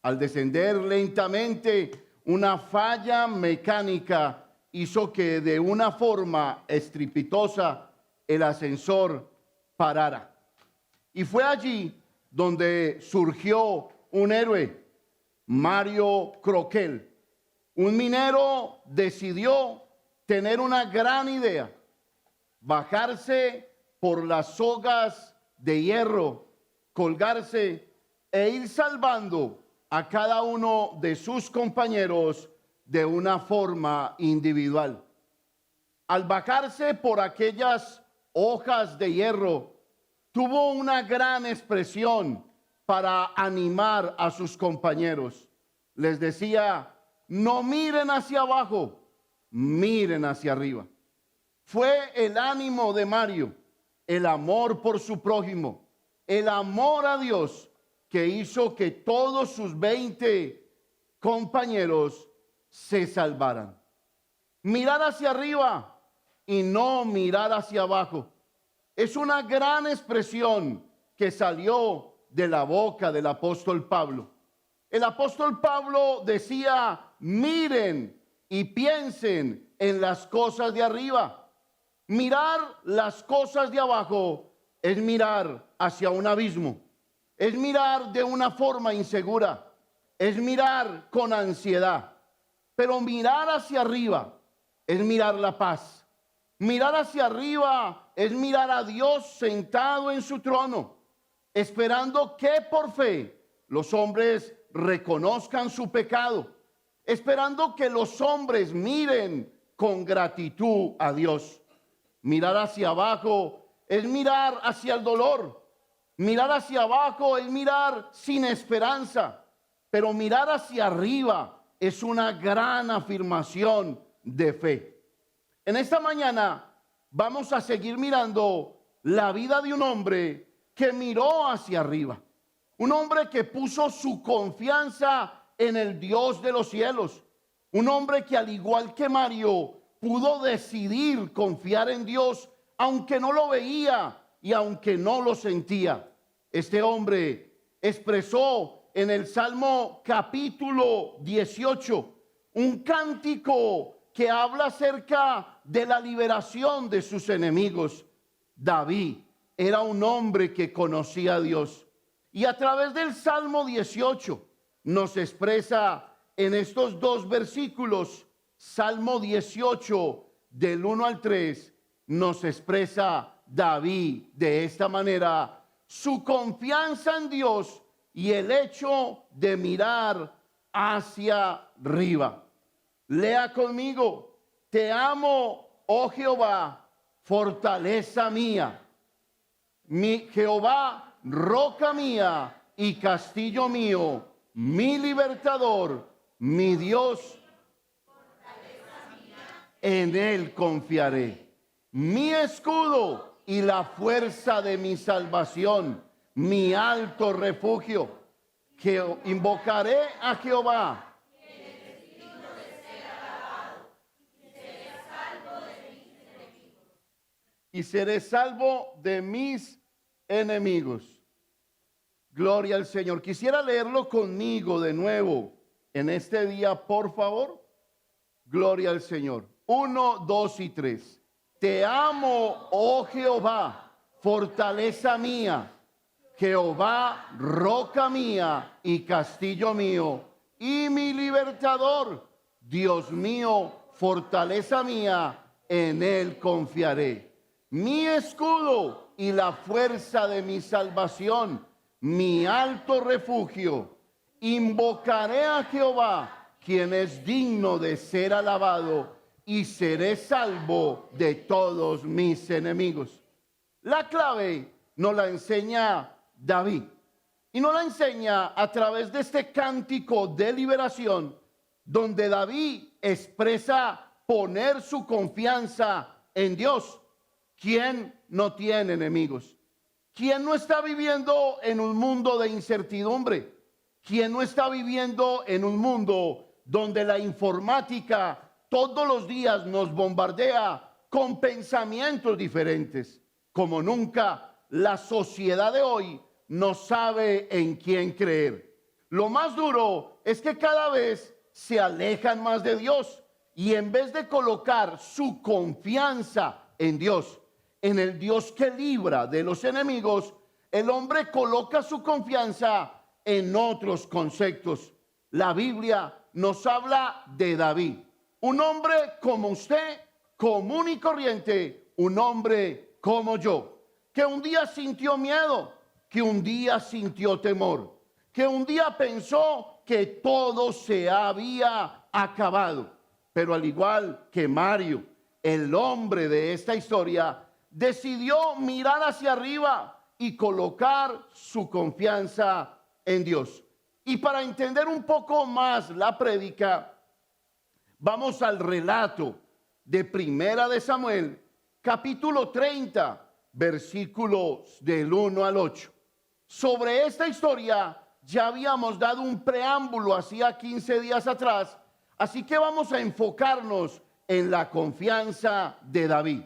Al descender lentamente, una falla mecánica hizo que de una forma estrepitosa el ascensor parara. Y fue allí donde surgió un héroe, Mario Croquel. Un minero decidió tener una gran idea: bajarse por las sogas de hierro, colgarse e ir salvando a cada uno de sus compañeros de una forma individual. Al bajarse por aquellas hojas de hierro, tuvo una gran expresión para animar a sus compañeros. Les decía: no miren hacia abajo, miren hacia arriba. Fue el ánimo de Mario, el amor por su prójimo, el amor a Dios, que hizo que todos sus 20 compañeros se salvaran. Mirar hacia arriba y no mirar hacia abajo es una gran expresión que salió de la boca del apóstol Pablo. El apóstol Pablo decía: miren y piensen en las cosas de arriba. Mirar las cosas de abajo es mirar hacia un abismo, es mirar de una forma insegura, es mirar con ansiedad. Pero mirar hacia arriba es mirar la paz. Mirar hacia arriba es mirar a Dios sentado en su trono, esperando que por fe los hombres reconozcan su pecado, esperando que los hombres miren con gratitud a Dios. Mirar hacia abajo es mirar hacia el dolor. Mirar hacia abajo es mirar sin esperanza. Pero mirar hacia arriba es una gran afirmación de fe. En esta mañana vamos a seguir mirando la vida de un hombre que miró hacia arriba. Un hombre que puso su confianza en el Dios de los cielos. Un hombre que, al igual que Mario, pudo decidir confiar en Dios aunque no lo veía y aunque no lo sentía. Este hombre expresó en el Salmo capítulo 18 un cántico que habla acerca de la liberación de sus enemigos. David era un hombre que conocía a Dios, y a través del Salmo 18 nos expresa en estos dos versículos. Salmo 18 del 1 al 3 nos expresa David de esta manera su confianza en Dios y el hecho de mirar hacia arriba. Lea conmigo: te amo, oh Jehová, fortaleza mía, mi Jehová, roca mía y castillo mío, mi libertador, mi Dios, en él confiaré, mi escudo y la fuerza de mi salvación, mi alto refugio, que invocaré a Jehová y seré salvo de mis enemigos. Gloria al Señor. Quisiera leerlo conmigo de nuevo en este día, por favor. Gloria al Señor. 1, 2 y 3. Te amo, oh Jehová, fortaleza mía, Jehová, roca mía y castillo mío, y mi libertador. Dios mío, fortaleza mía, en él confiaré. Mi escudo y la fuerza de mi salvación, mi alto refugio. Invocaré a Jehová, quien es digno de ser alabado, y seré salvo de todos mis enemigos. La clave nos la enseña David, y nos la enseña a través de este cántico de liberación, donde David expresa poner su confianza en Dios. ¿Quién no tiene enemigos? ¿Quién no está viviendo en un mundo de incertidumbre? ¿Quién no está viviendo en un mundo donde la informática todos los días nos bombardea con pensamientos diferentes? Como nunca, la sociedad de hoy no sabe en quién creer. Lo más duro es que cada vez se alejan más de Dios y en vez de colocar su confianza en Dios, en el Dios que libra de los enemigos, el hombre coloca su confianza en otros conceptos. La Biblia nos habla de David, un hombre como usted, común y corriente, un hombre como yo, que un día sintió miedo, que un día sintió temor, que un día pensó que todo se había acabado. Pero al igual que Mario, el hombre de esta historia, decidió mirar hacia arriba y colocar su confianza en Dios. Y para entender un poco más la prédica, vamos al relato de Primera de Samuel, capítulo 30, versículos del 1 al 8. Sobre esta historia ya habíamos dado un preámbulo hacía 15 días atrás, así que vamos a enfocarnos en la confianza de David.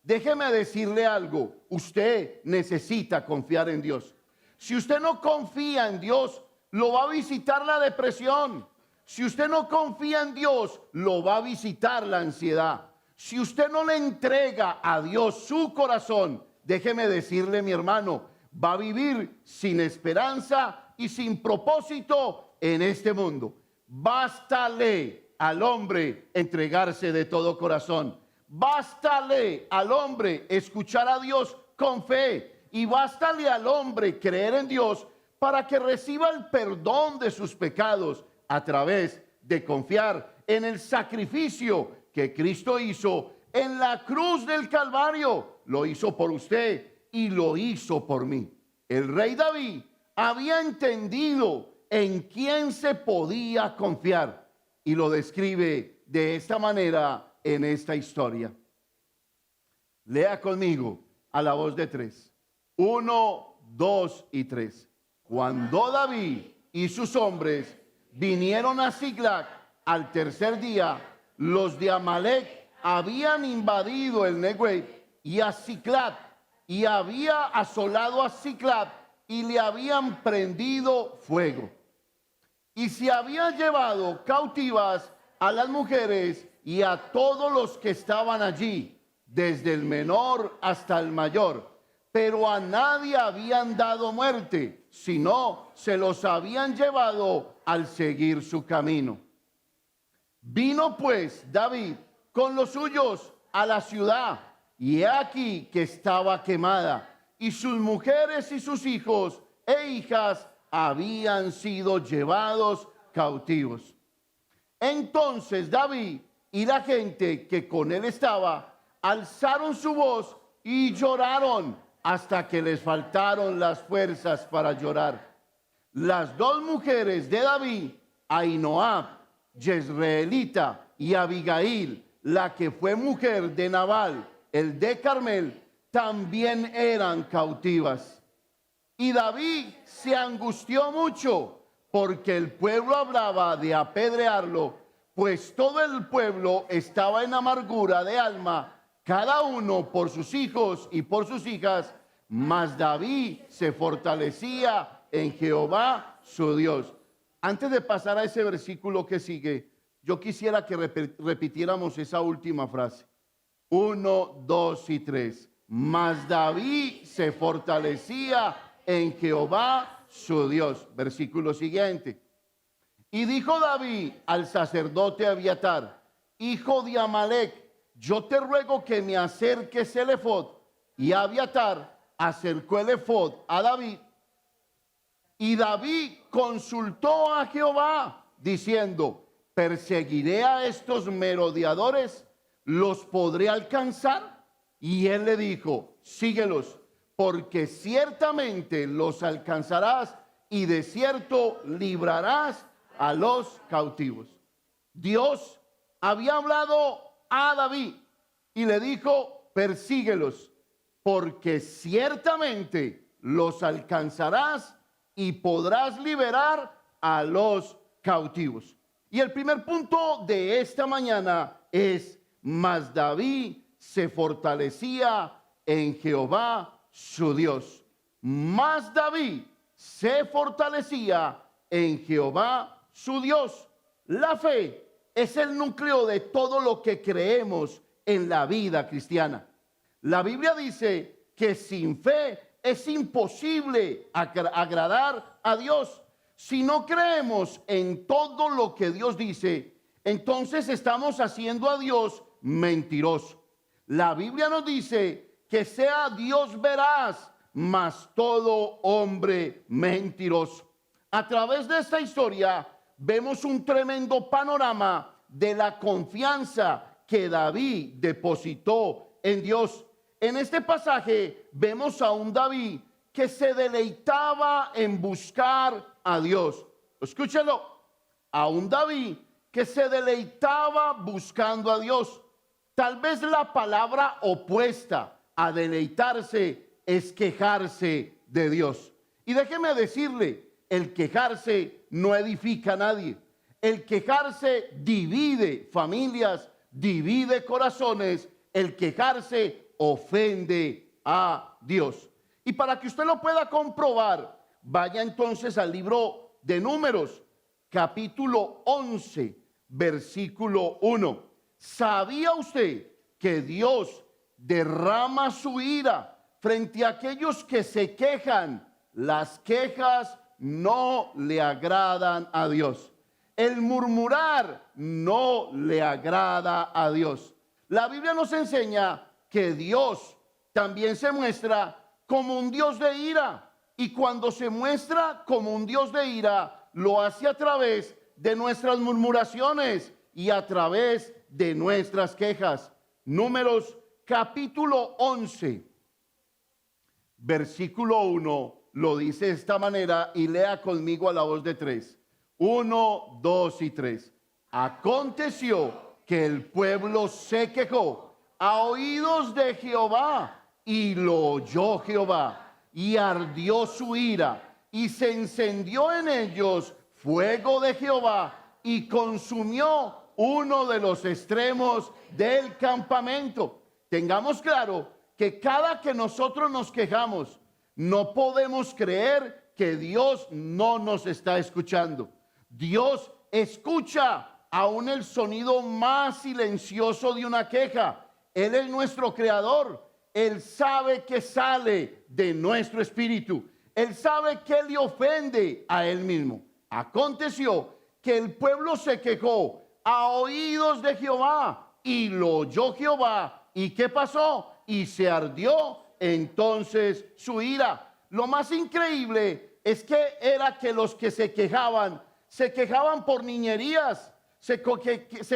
Déjeme decirle algo, usted necesita confiar en Dios. Si usted no confía en Dios, lo va a visitar la depresión. Si usted no confía en Dios, lo va a visitar la ansiedad. Si usted no le entrega a Dios su corazón, déjeme decirle, mi hermano, va a vivir sin esperanza y sin propósito en este mundo. Bástale al hombre entregarse de todo corazón. Bástale al hombre escuchar a Dios con fe. Y bástale al hombre creer en Dios para que reciba el perdón de sus pecados a través de confiar en el sacrificio que Cristo hizo en la cruz del Calvario. Lo hizo por usted y lo hizo por mí. El rey David había entendido en quién se podía confiar y lo describe de esta manera en esta historia. Lea conmigo a la voz de 3. 1, 2 y 3. Cuando David y sus hombres vinieron a Siclag al tercer día, los de Amalec habían invadido el Negev y a Siclag, y había asolado a Siclag y le habían prendido fuego. Y se habían llevado cautivas a las mujeres y a todos los que estaban allí, desde el menor hasta el mayor, pero a nadie habían dado muerte, sino se los habían llevado al seguir su camino. Vino pues David con los suyos a la ciudad, y he aquí que estaba quemada, y sus mujeres y sus hijos e hijas habían sido llevados cautivos. Entonces David y la gente que con él estaba alzaron su voz y lloraron hasta que les faltaron las fuerzas para llorar. Las dos mujeres de David, Ahinoam, Jezreelita, y Abigail, la que fue mujer de Nabal, el de Carmel, también eran cautivas. Y David se angustió mucho porque el pueblo hablaba de apedrearlo, pues todo el pueblo estaba en amargura de alma, cada uno por sus hijos y por sus hijas, mas David se fortalecía en Jehová su Dios. Antes de pasar a ese versículo que sigue, yo quisiera que repitiéramos esa última frase. 1, 2 y 3. Mas David se fortalecía en Jehová su Dios. Versículo siguiente. Y dijo David al sacerdote Abiatar, hijo de Amalec, yo te ruego que me acerques el efod. Y Abiatar acercó el efod a David. Y David consultó a Jehová, diciendo, ¿perseguiré a estos merodeadores? ¿Los podré alcanzar? Y él le dijo, síguelos, porque ciertamente los alcanzarás y de cierto librarás a los cautivos. Dios había hablado a David y le dijo, persíguelos, porque ciertamente los alcanzarás y podrás liberar a los cautivos. Y el primer punto de esta mañana es, mas David se fortalecía en Jehová su Dios. Mas David se fortalecía en Jehová su Dios. La fe es el núcleo de todo lo que creemos en la vida cristiana. La Biblia dice que sin fe es imposible agradar a Dios. Si no creemos en todo lo que Dios dice, entonces estamos haciendo a Dios mentiroso. La Biblia nos dice que sea Dios veraz, mas todo hombre mentiroso. A través de esta historia vemos un tremendo panorama de la confianza que David depositó en Dios. En este pasaje vemos a un David que se deleitaba en buscar a Dios. Escúchelo, a un David que se deleitaba buscando a Dios. Tal vez la palabra opuesta a deleitarse es quejarse de Dios. Y déjeme decirle, el quejarse no edifica a nadie. El quejarse divide familias, divide corazones. El quejarse ofende a Dios. Y para que usted lo pueda comprobar, vaya entonces al libro de Números, capítulo 11, versículo 1. ¿Sabía usted que Dios derrama su ira frente a aquellos que se quejan? Las quejas no le agradan a Dios. El murmurar no le agrada a Dios. La Biblia nos enseña que Dios también se muestra como un Dios de ira. Y cuando se muestra como un Dios de ira, lo hace a través de nuestras murmuraciones y a través de nuestras quejas. Números capítulo 11, versículo 1, lo dice de esta manera y lea conmigo a la voz de 3. 1, 2 y 3. Aconteció que el pueblo se quejó a oídos de Jehová y lo oyó Jehová y ardió su ira y se encendió en ellos fuego de Jehová y consumió uno de los extremos del campamento. Tengamos claro que cada que nosotros nos quejamos, no podemos creer que Dios no nos está escuchando. Dios escucha aún el sonido más silencioso de una queja. Él es nuestro creador. Él sabe que sale de nuestro espíritu. Él sabe que le ofende a él mismo. Aconteció que el pueblo se quejó a oídos de Jehová y lo oyó Jehová. ¿Y qué pasó? Y se ardió entonces su ira. Lo más increíble es que era que los que se quejaban por niñerías, se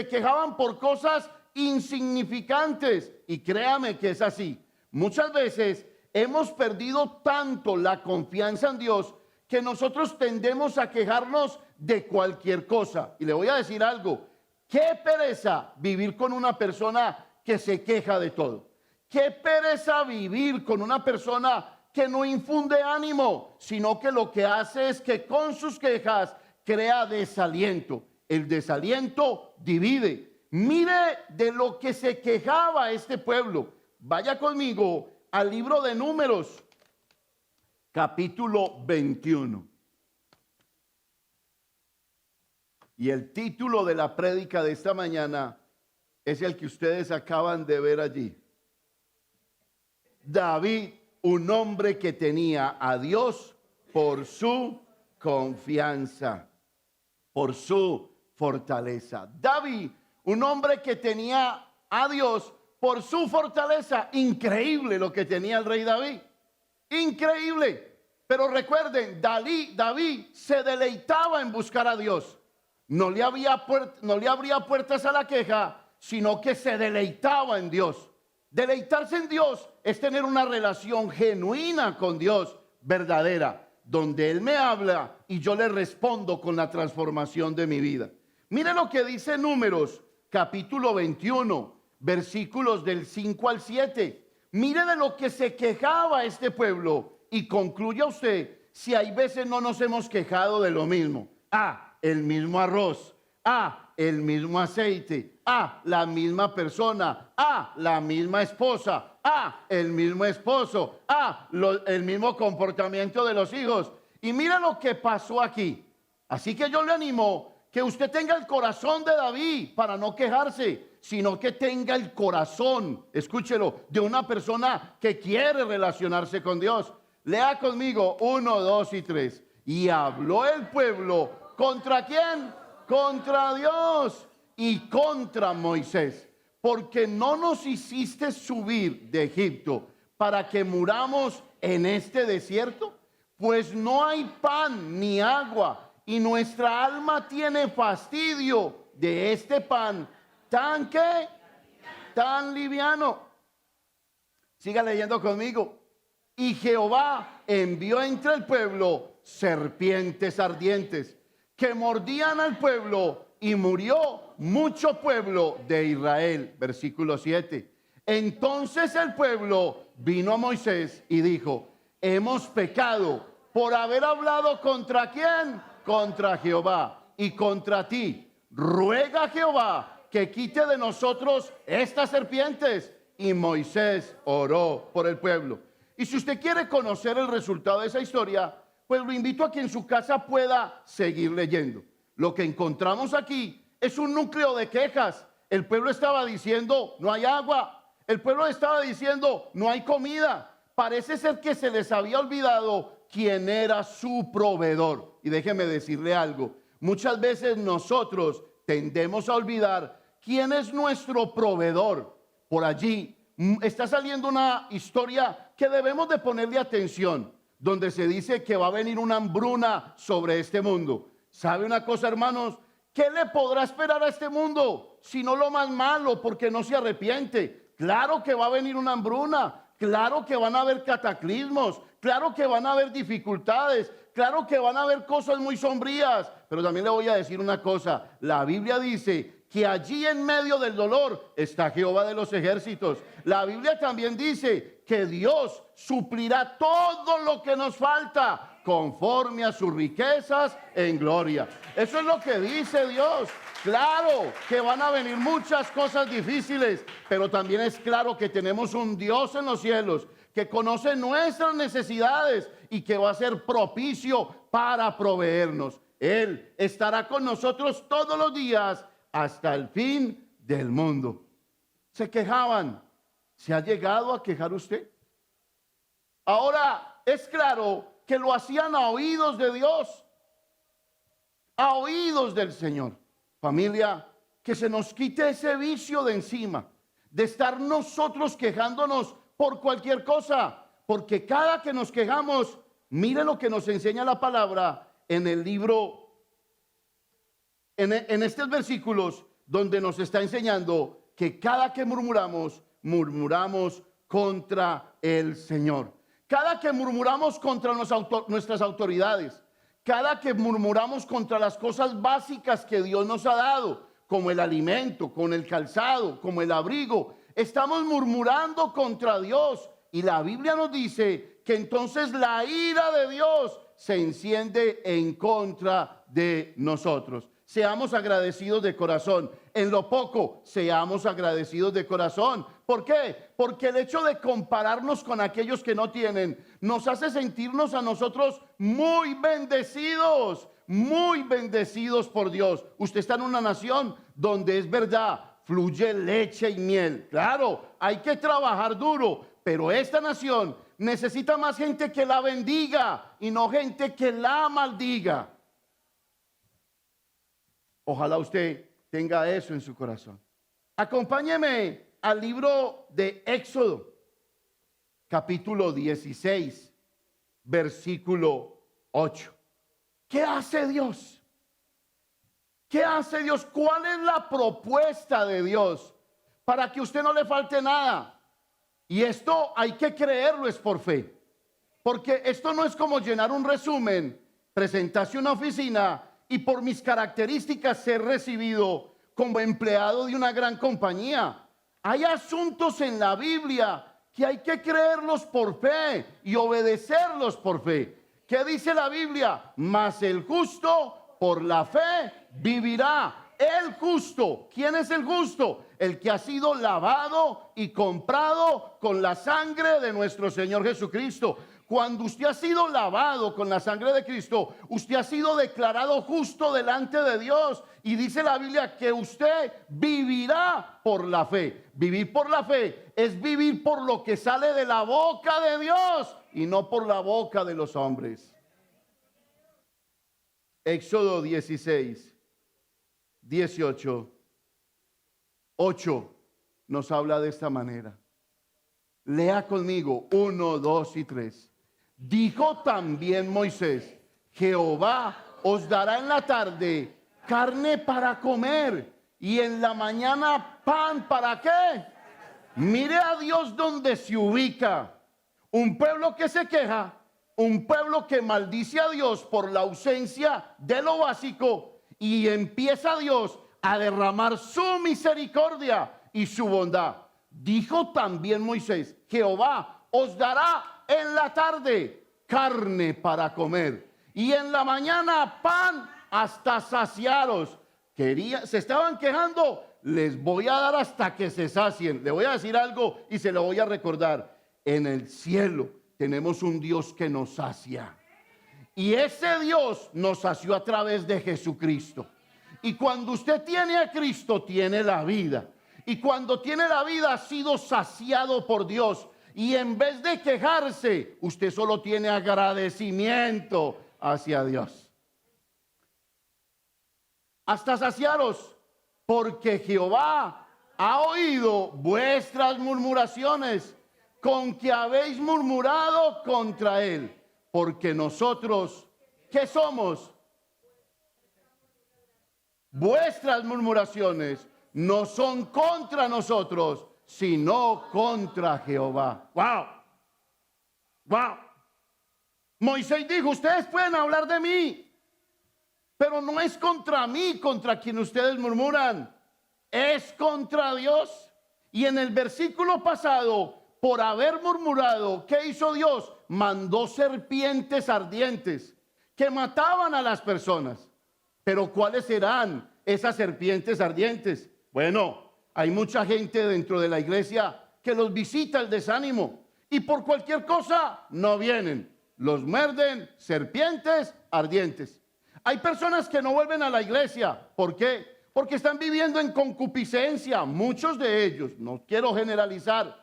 quejaban por cosas insignificantes. Y créame que es así. Muchas veces hemos perdido tanto la confianza en Dios que nosotros tendemos a quejarnos de cualquier cosa. Y le voy a decir algo, qué pereza vivir con una persona que se queja de todo. Qué pereza vivir con una persona que no infunde ánimo, sino que lo que hace es que con sus quejas crea desaliento. El desaliento divide. Mire de lo que se quejaba este pueblo. Vaya conmigo al libro de Números, capítulo 21. Y el título de la prédica de esta mañana es el que ustedes acaban de ver allí. David, un hombre que tenía a Dios por su confianza, por su fortaleza. David, un hombre que tenía a Dios por su fortaleza. Increíble lo que tenía el rey David. Increíble. Pero recuerden, David se deleitaba en buscar a Dios. No le abría puertas a la queja, sino que se deleitaba en Dios. Deleitarse en Dios es tener una relación genuina con Dios, verdadera, donde Él me habla y yo le respondo con la transformación de mi vida. Mire lo que dice Números, capítulo 21, versículos del 5 al 7. Mire de lo que se quejaba este pueblo y concluya usted si hay veces no nos hemos quejado de lo mismo. El mismo arroz. El mismo aceite. La misma persona. La misma esposa. El mismo esposo. El mismo comportamiento de los hijos. Y mira lo que pasó aquí. Así que yo le animo que usted tenga el corazón de David para no quejarse, sino que tenga el corazón, escúchelo, de una persona que quiere relacionarse con Dios. Lea conmigo 1, 2 y 3. Y habló el pueblo, ¿contra quién? Contra Dios y contra Moisés. Porque no nos hiciste subir de Egipto para que muramos en este desierto. Pues no hay pan ni agua, y nuestra alma tiene fastidio de este pan tan que tan liviano. Siga leyendo conmigo. Y Jehová envió entre el pueblo serpientes ardientes que mordían al pueblo, y murió mucho pueblo de Israel. Versículo 7. Entonces el pueblo vino a Moisés y dijo: hemos pecado por haber hablado ¿contra quién? Contra Jehová y contra ti. Ruega a Jehová que quite de nosotros estas serpientes. Y Moisés oró por el pueblo. Y si usted quiere conocer el resultado de esa historia, pues lo invito a que en su casa pueda seguir leyendo. Lo que encontramos aquí es un núcleo de quejas. El pueblo estaba diciendo: no hay agua. El pueblo estaba diciendo: no hay comida. Parece ser que se les había olvidado quién era su proveedor. Y déjeme decirle algo: muchas veces nosotros tendemos a olvidar quién es nuestro proveedor. Por allí está saliendo una historia que debemos de ponerle atención, donde se dice que va a venir una hambruna sobre este mundo. ¿Sabe una cosa, hermanos? ¿Qué le podrá esperar a este mundo? Sino lo más malo, porque no se arrepiente. Claro que va a venir una hambruna, claro que van a haber cataclismos, claro que van a haber dificultades, claro que van a haber cosas muy sombrías. Pero también le voy a decir una cosa: la Biblia dice que allí en medio del dolor está Jehová de los ejércitos. La Biblia también dice que Dios suplirá todo lo que nos falta conforme a sus riquezas en gloria. Eso es lo que dice Dios. Claro que van a venir muchas cosas difíciles, pero también es claro que tenemos un Dios en los cielos que conoce nuestras necesidades y que va a ser propicio para proveernos. Él estará con nosotros todos los días hasta el fin del mundo. Se quejaban. ¿Se ha llegado a quejar usted? Ahora es claro que lo hacían a oídos de Dios, a oídos del Señor. Familia, que se nos quite ese vicio de encima, de estar nosotros quejándonos por cualquier cosa, porque cada que nos quejamos, mire lo que nos enseña la palabra en el libro, en estos versículos, donde nos está enseñando que cada que murmuramos, murmuramos contra el Señor. Cada que murmuramos contra nuestras autoridades, cada que murmuramos contra las cosas básicas que Dios nos ha dado, como el alimento, con el calzado, como el abrigo, estamos murmurando contra Dios. Y la Biblia nos dice que entonces la ira de Dios se enciende en contra de nosotros. Seamos agradecidos de corazón. En lo poco, seamos agradecidos de corazón. ¿Por qué? Porque el hecho de compararnos con aquellos que no tienen nos hace sentirnos a nosotros muy bendecidos por Dios. Usted está en una nación donde es verdad, fluye leche y miel. Claro, hay que trabajar duro, pero esta nación necesita más gente que la bendiga y no gente que la maldiga. Ojalá usted tenga eso en su corazón. Acompáñeme al libro de Éxodo, capítulo 16, versículo 8. ¿Qué hace Dios? ¿Qué hace Dios? ¿Cuál es la propuesta de Dios para que usted no le falte nada? Y esto hay que creerlo, es por fe. Porque esto no es como llenar un resumen, presentarse a una oficina y por mis características ser recibido como empleado de una gran compañía. Hay asuntos en la Biblia que hay que creerlos por fe y obedecerlos por fe. ¿Qué dice la Biblia? Mas el justo por la fe vivirá. El justo. ¿Quién es el justo? El que ha sido lavado y comprado con la sangre de nuestro Señor Jesucristo. cuando usted ha sido lavado con la sangre de Cristo, usted ha sido declarado justo delante de Dios. Y dice la Biblia que usted vivirá por la fe. Vivir por la fe es vivir por lo que sale de la boca de Dios y no por la boca de los hombres. Éxodo 16, 18, 8 nos habla de esta manera. Lea conmigo 1, 2 y 3. Dijo también Moisés: Jehová os dará en la tarde carne para comer y en la mañana pan. ¿Para qué? Mire a Dios donde se ubica. Un pueblo que se queja, un pueblo que maldice a Dios por la ausencia de lo básico, y empieza Dios a derramar su misericordia y su bondad. Dijo también Moisés: Jehová os dará en la tarde carne para comer y en la mañana pan hasta saciaros. Se estaban quejando, les voy a dar hasta que se sacien. Le voy a decir algo y se lo voy a recordar. En el cielo tenemos un Dios que nos sacia, y ese Dios nos sació a través de Jesucristo. Y cuando usted tiene a Cristo, tiene la vida. Y cuando tiene la vida, ha sido saciado por Dios. Y en vez de quejarse, usted solo tiene agradecimiento hacia Dios. Hasta saciaros, porque Jehová ha oído vuestras murmuraciones, con que habéis murmurado contra él. Porque nosotros, ¿qué somos? Vuestras murmuraciones no son contra nosotros, sino contra Jehová. ¡Wow! ¡Wow! Moisés dijo: ustedes pueden hablar de mí, pero no es contra mí contra quien ustedes murmuran, es contra Dios. Y en el versículo pasado, por haber murmurado, ¿qué hizo Dios? Mandó serpientes ardientes que mataban a las personas. Pero ¿cuáles serán esas serpientes ardientes? Bueno, hay mucha gente dentro de la iglesia que los visita el desánimo y por cualquier cosa no vienen. Los muerden serpientes ardientes. Hay personas que no vuelven a la iglesia. ¿Por qué? Porque están viviendo en concupiscencia. Muchos de ellos, no quiero generalizar,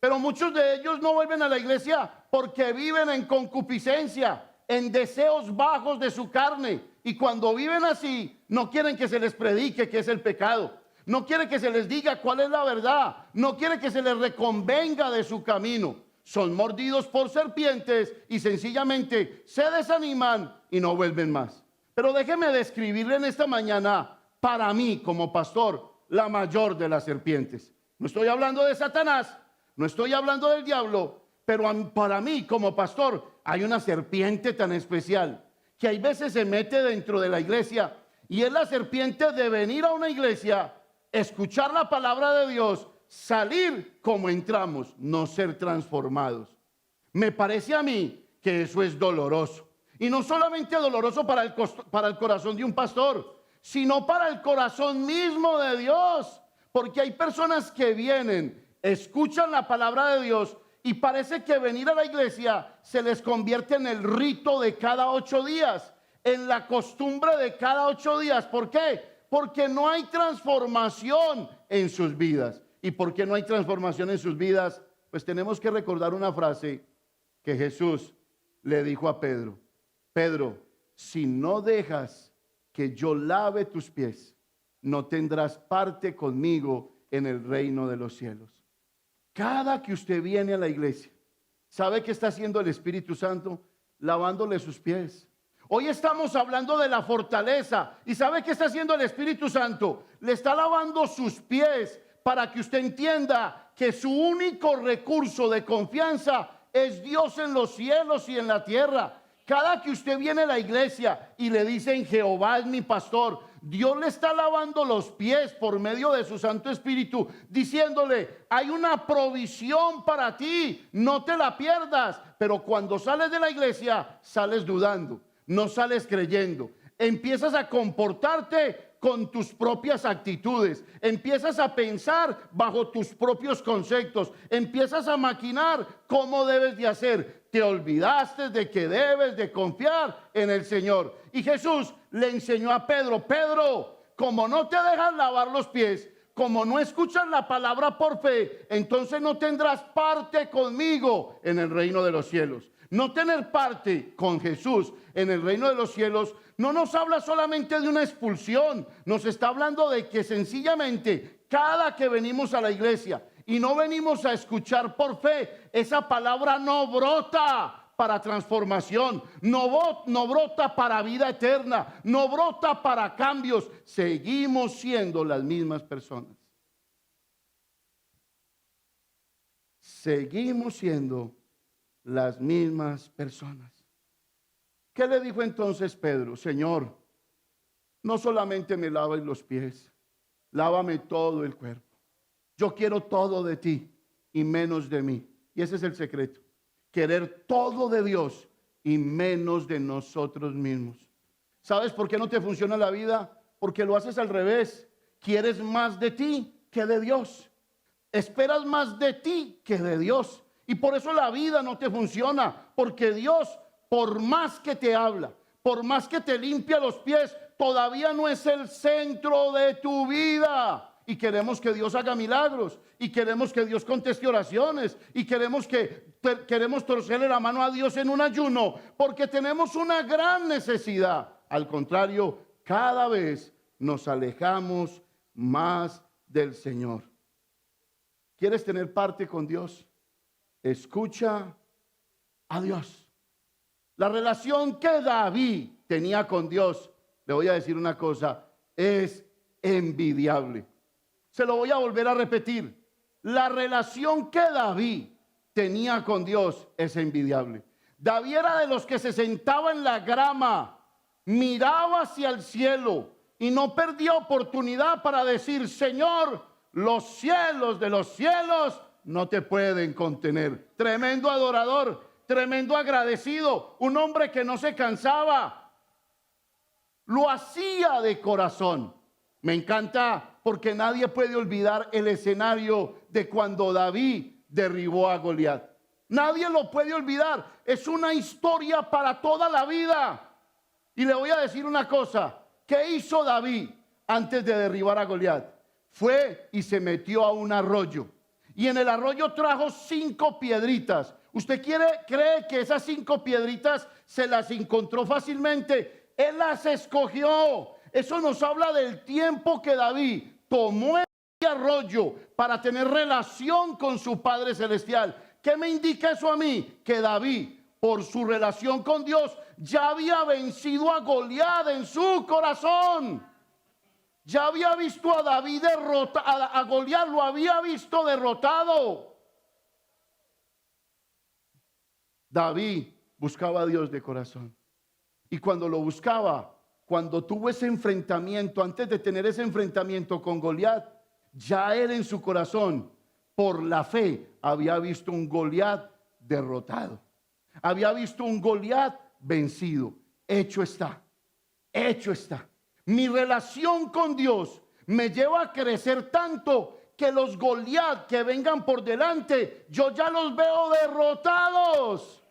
pero muchos de ellos no vuelven a la iglesia porque viven en concupiscencia, en deseos bajos de su carne. Y cuando viven así, no quieren que se les predique qué es el pecado. No quiere que se les diga cuál es la verdad. No quiere que se les reconvenga de su camino. Son mordidos por serpientes y sencillamente se desaniman y no vuelven más. Pero déjeme describirle en esta mañana, para mí como pastor, la mayor de las serpientes. No estoy hablando de Satanás, no estoy hablando del diablo, pero para mí como pastor hay una serpiente tan especial que hay veces se mete dentro de la iglesia, y es la serpiente de venir a una iglesia, escuchar la palabra de Dios, salir como entramos, no ser transformados. Me parece a mí que eso es doloroso. Y no solamente doloroso para el corazón de un pastor, sino para el corazón mismo de Dios. Porque hay personas que vienen, escuchan la palabra de Dios y parece que venir a la iglesia se les convierte en el rito de cada 8 días, en la costumbre de cada 8 días. ¿Por qué? Porque no hay transformación en sus vidas. ¿Y por qué no hay transformación en sus vidas? Pues tenemos que recordar una frase que Jesús le dijo a Pedro: Pedro, si no dejas que yo lave tus pies, no tendrás parte conmigo en el reino de los cielos. Cada que usted viene a la iglesia, ¿sabe qué está haciendo el Espíritu Santo? Lavándole sus pies. Hoy estamos hablando de la fortaleza. ¿Y sabe qué está haciendo el Espíritu Santo? Le está lavando sus pies para que usted entienda que su único recurso de confianza es Dios en los cielos y en la tierra. Cada que usted viene a la iglesia y le dicen Jehová es mi pastor, Dios le está lavando los pies por medio de su Santo Espíritu, diciéndole: hay una provisión para ti, no te la pierdas. Pero cuando sales de la iglesia, sales dudando, no sales creyendo, empiezas a comportarte con tus propias actitudes, empiezas a pensar bajo tus propios conceptos, empiezas a maquinar cómo debes de hacer. Te olvidaste de que debes de confiar en el Señor. Y Jesús le enseñó a Pedro: Pedro, como no te dejas lavar los pies, como no escuchas la palabra por fe, entonces no tendrás parte conmigo en el reino de los cielos. No tener parte con Jesús en el reino de los cielos no nos habla solamente de una expulsión, nos está hablando de que sencillamente cada que venimos a la iglesia y no venimos a escuchar por fe, esa palabra no brota para transformación, no brota para vida eterna, no brota para cambios. Seguimos siendo las mismas personas. Seguimos siendo las mismas personas. ¿Qué le dijo entonces Pedro? Señor, no solamente me laves los pies, lávame todo el cuerpo. Yo quiero todo de ti y menos de mí. Y ese es el secreto. Querer todo de Dios y menos de nosotros mismos. ¿Sabes por qué no te funciona la vida? Porque lo haces al revés. Quieres más de ti que de Dios. Esperas más de ti que de Dios. Y por eso la vida no te funciona. Porque Dios, por más que te habla, por más que te limpia los pies, todavía no es el centro de tu vida. Y queremos que Dios haga milagros, y queremos que Dios conteste oraciones, y queremos torcerle la mano a Dios en un ayuno, porque tenemos una gran necesidad. Al contrario, cada vez nos alejamos más del Señor. ¿Quieres tener parte con Dios? Escucha a Dios. La relación que David tenía con Dios, le voy a decir una cosa, es envidiable. Se lo voy a volver a repetir. La relación que David tenía con Dios es envidiable. David era de los que se sentaba en la grama, miraba hacia el cielo y no perdía oportunidad para decir: Señor, los cielos de los cielos no te pueden contener. Tremendo adorador, tremendo agradecido, un hombre que no se cansaba. Lo hacía de corazón. Me encanta porque nadie puede olvidar el escenario de cuando David derribó a Goliat. Nadie lo puede olvidar. Es una historia para toda la vida. Y le voy a decir una cosa. ¿Qué hizo David antes de derribar a Goliat? Fue y se metió a un arroyo. Y en el arroyo trajo 5 piedritas. ¿Usted cree que esas 5 piedritas se las encontró fácilmente? Él las escogió. Eso nos habla del tiempo que David tomó el arroyo para tener relación con su Padre Celestial. ¿Qué me indica eso a mí? Que David, por su relación con Dios, ya había vencido a Goliat en su corazón. Ya había visto a David derrotado, a Goliat lo había visto derrotado. David buscaba a Dios de corazón. Y cuando lo buscaba, cuando tuvo ese enfrentamiento, antes de tener ese enfrentamiento con Goliat, ya él en su corazón, por la fe, había visto un Goliat derrotado. Había visto un Goliat vencido. Hecho está. Hecho está. Mi relación con Dios me lleva a crecer tanto que los Goliat que vengan por delante, yo ya los veo derrotados.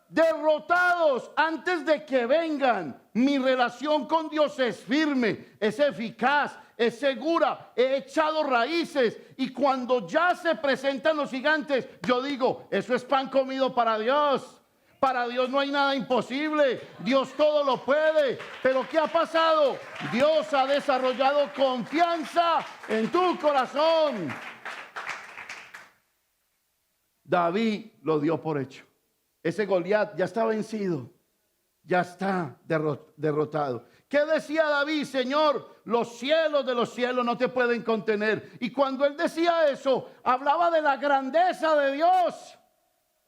Derrotados antes de que vengan. Mi relación con Dios es firme, es eficaz, es segura. He echado raíces y cuando ya se presentan los gigantes, yo digo: eso es pan comido para Dios. Para Dios no hay nada imposible. Dios todo lo puede. Pero ¿qué ha pasado? Dios ha desarrollado confianza en tu corazón. David lo dio por hecho. Ese Goliat ya está vencido, ya está derrotado. ¿Qué decía David? Señor, los cielos de los cielos no te pueden contener. Y cuando él decía eso, hablaba de la grandeza de Dios.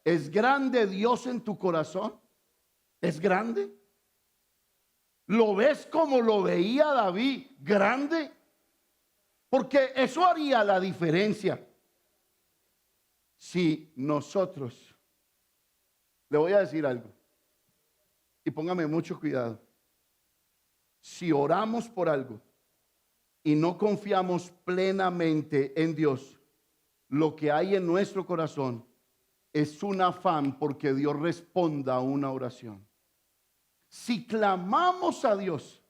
¿Es grande Dios en tu corazón? ¿Es grande? ¿Lo ves como lo veía David? ¿Grande? Porque eso haría la diferencia. Si nosotros... Le voy a decir algo, y póngame mucho cuidado. Si oramos por algo y no confiamos plenamente en Dios, lo que hay en nuestro corazón es un afán porque Dios responda a una oración. Si clamamos a Dios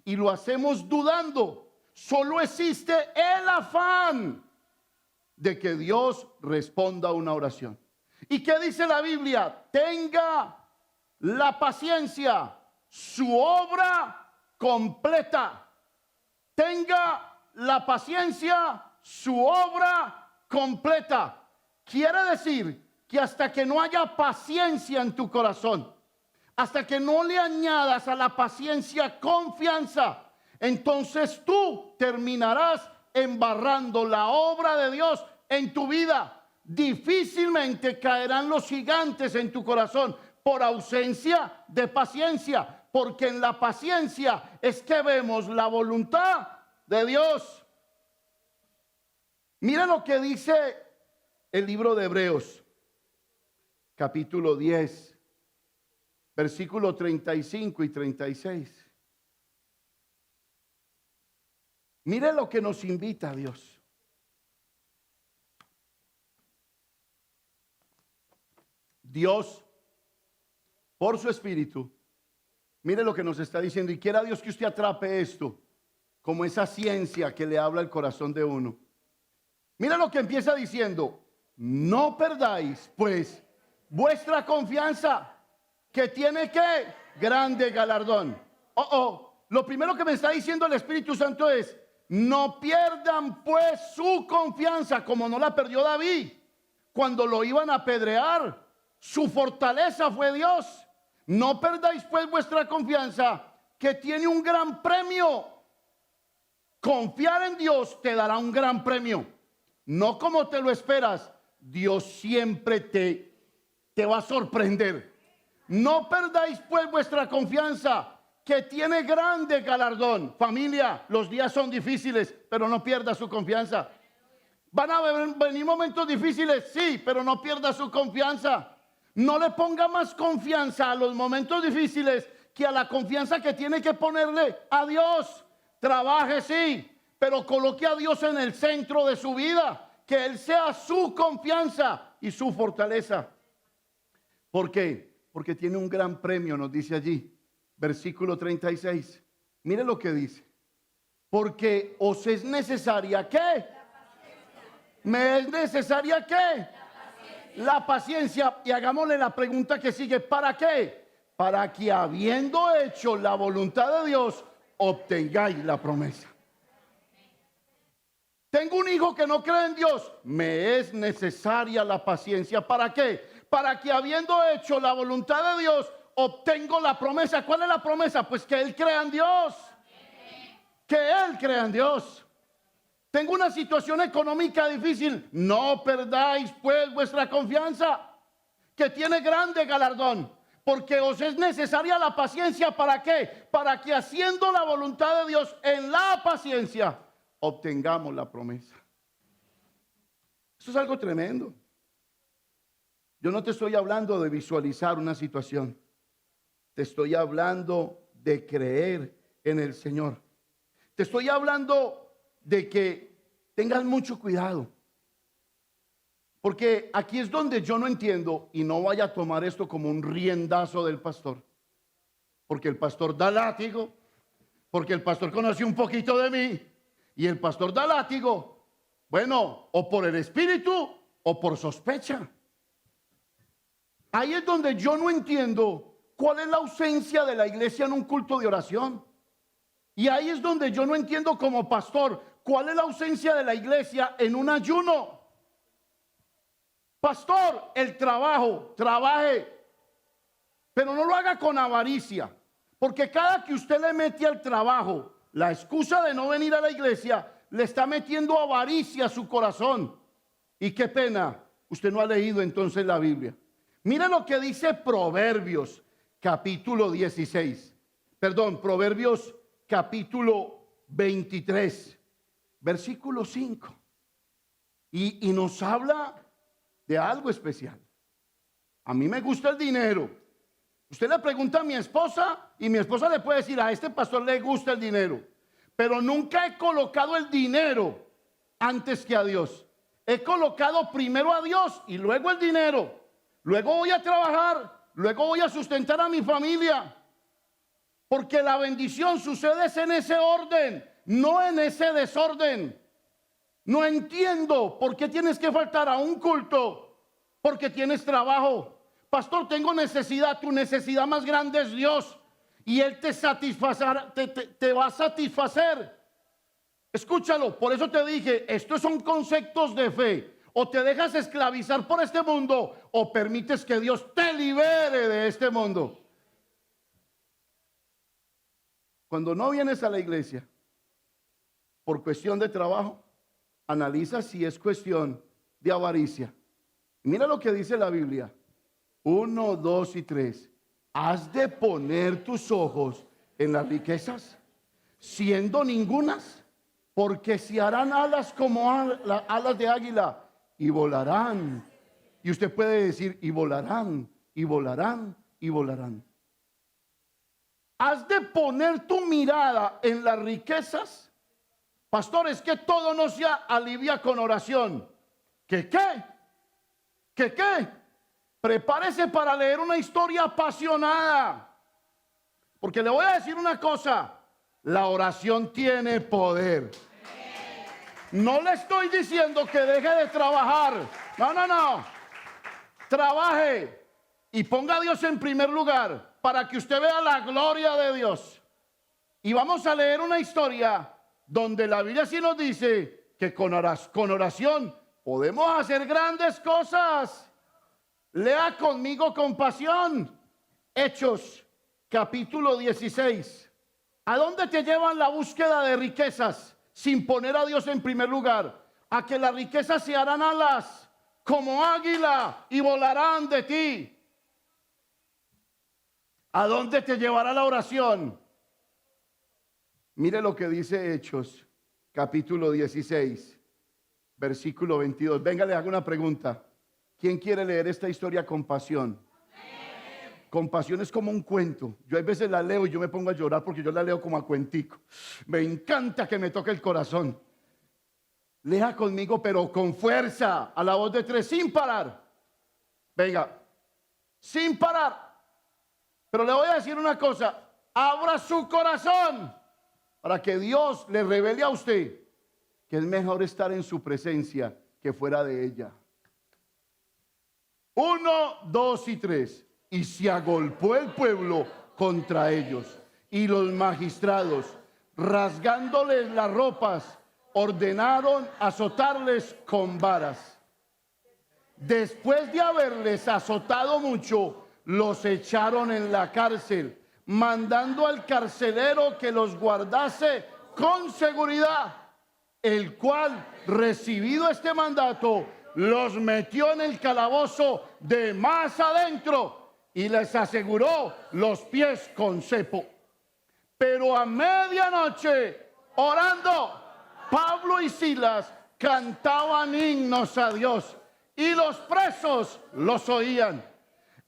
y lo hacemos dudando, solo existe el afán de que Dios responda a una oración. ¿Y qué dice la Biblia? Tenga la paciencia, su obra completa. Tenga la paciencia, su obra completa. Quiere decir que hasta que no haya paciencia en tu corazón, hasta que no le añadas a la paciencia confianza, entonces tú terminarás embarrando la obra de Dios en tu vida. Difícilmente caerán los gigantes en tu corazón por ausencia de paciencia, porque en la paciencia es que vemos la voluntad de Dios. Mira lo que dice el libro de Hebreos, capítulo 10, versículos 35 y 36. Mire lo que nos invita a Dios. Dios, por su Espíritu, mire lo que nos está diciendo. Y quiera Dios que usted atrape esto como esa ciencia que le habla al corazón de uno. Mira lo que empieza diciendo: no perdáis pues vuestra confianza, que tiene que grande galardón. Lo primero que me está diciendo el Espíritu Santo es: no pierdan pues su confianza, como no la perdió David cuando lo iban a apedrear. Su fortaleza fue Dios. No perdáis pues vuestra confianza, que tiene un gran premio. Confiar en Dios te dará un gran premio, no como te lo esperas. Dios siempre te va a sorprender. No perdáis pues vuestra confianza, que tiene grande galardón. Familia, los días son difíciles, pero no pierda su confianza. Van a venir momentos difíciles, sí, pero no pierda su confianza. No le ponga más confianza a los momentos difíciles que a la confianza que tiene que ponerle a Dios. Trabaje, sí, pero coloque a Dios en el centro de su vida, que Él sea su confianza y su fortaleza. ¿Por qué? Porque tiene un gran premio, nos dice allí, versículo 36. Mire lo que dice: porque os es necesaria, ¿qué? ¿Me es necesaria qué? La paciencia. Y hagámosle la pregunta que sigue: ¿para qué? Para que, habiendo hecho la voluntad de Dios, obtengáis la promesa. Tengo un hijo que no cree en Dios. Me es necesaria la paciencia. ¿Para qué? Para que, habiendo hecho la voluntad de Dios, obtengo la promesa. ¿Cuál es la promesa? Pues que él crea en Dios. Que él crea en Dios. Tengo una situación económica difícil. No perdáis pues vuestra confianza, que tiene grande galardón. Porque os es necesaria la paciencia. ¿Para qué? Para que, haciendo la voluntad de Dios en la paciencia, obtengamos la promesa. Esto es algo tremendo. Yo no te estoy hablando de visualizar una situación. Te estoy hablando de creer en el Señor. Te estoy hablando de que tengas mucho cuidado, porque aquí es donde yo no entiendo, y no vaya a tomar esto como un riendazo del pastor, porque el pastor da látigo, porque el pastor conoce un poquito de mí, y el pastor da látigo, bueno, o por el espíritu o por sospecha. Ahí es donde yo no entiendo cuál es la ausencia de la iglesia en un culto de oración. Y ahí es donde yo no entiendo como pastor cuál es la ausencia de la iglesia en un ayuno. Pastor, el trabajo, trabaje, pero no lo haga con avaricia, porque cada que usted le mete al trabajo la excusa de no venir a la iglesia, le está metiendo avaricia a su corazón. Y qué pena, usted no ha leído entonces la Biblia. Mira lo que dice Proverbios capítulo 16, Proverbios capítulo 23, versículo 5. Y nos habla de algo especial. A mí me gusta el dinero. Usted le pregunta a mi esposa y mi esposa le puede decir: a este pastor le gusta el dinero. pero nunca he colocado el dinero antes que a Dios. He colocado primero a Dios y luego el dinero. Luego voy a trabajar, luego voy a sustentar a mi familia. Porque la bendición sucede en ese orden, no en ese desorden. No entiendo por qué tienes que faltar a un culto porque tienes trabajo. Pastor, tengo necesidad. Tu necesidad más grande es Dios y Él te satisfacerá, te va a satisfacer. Escúchalo, por eso te dije, estos son conceptos de fe. O te dejas esclavizar por este mundo o permites que Dios te libere de este mundo. Cuando no vienes a la iglesia por cuestión de trabajo, analiza si es cuestión de avaricia. Mira lo que dice la Biblia. 1, 2 y 3. ¿Has de poner tus ojos en las riquezas, siendo ningunas? Porque se harán alas como alas de águila y volarán. Y usted puede decir, y volarán, y volarán, y volarán. ¿Has de poner tu mirada en las riquezas? Pastor, es que todo no se alivia con oración. ¿Qué qué? ¿Qué qué? Prepárese para leer una historia apasionada. Porque le voy a decir una cosa. La oración tiene poder. No le estoy diciendo que deje de trabajar. No, no, no. Trabaje y ponga a Dios en primer lugar para que usted vea la gloria de Dios. Y vamos a leer una historia donde la Biblia sí nos dice que con oración podemos hacer grandes cosas. Lea conmigo con pasión. Hechos, capítulo 16. ¿A dónde te llevan la búsqueda de riquezas sin poner a Dios en primer lugar? A que las riquezas se harán alas como águila y volarán de ti. ¿A dónde te llevará la oración? Mire lo que dice Hechos, capítulo 16, versículo 22. Venga, le hago una pregunta. ¿Quién quiere leer esta historia con pasión? Con pasión es como un cuento. Yo a veces la leo y yo me pongo a llorar porque yo la leo como a cuentico. Me encanta que me toque el corazón. Lea conmigo, pero con fuerza, a la voz de 3, sin parar. Venga, sin parar. Pero le voy a decir una cosa. Abra su corazón para que Dios le revele a usted que es mejor estar en su presencia que fuera de ella. 1, 2 y 3. Y se agolpó el pueblo contra ellos, y los magistrados, rasgándoles las ropas, ordenaron azotarles con varas. Después de haberles azotado mucho, los echaron en la cárcel, mandando al carcelero que los guardase con seguridad, el cual, recibido este mandato, los metió en el calabozo de más adentro y les aseguró los pies con cepo. Pero a medianoche, orando, Pablo y Silas cantaban himnos a Dios y los presos los oían.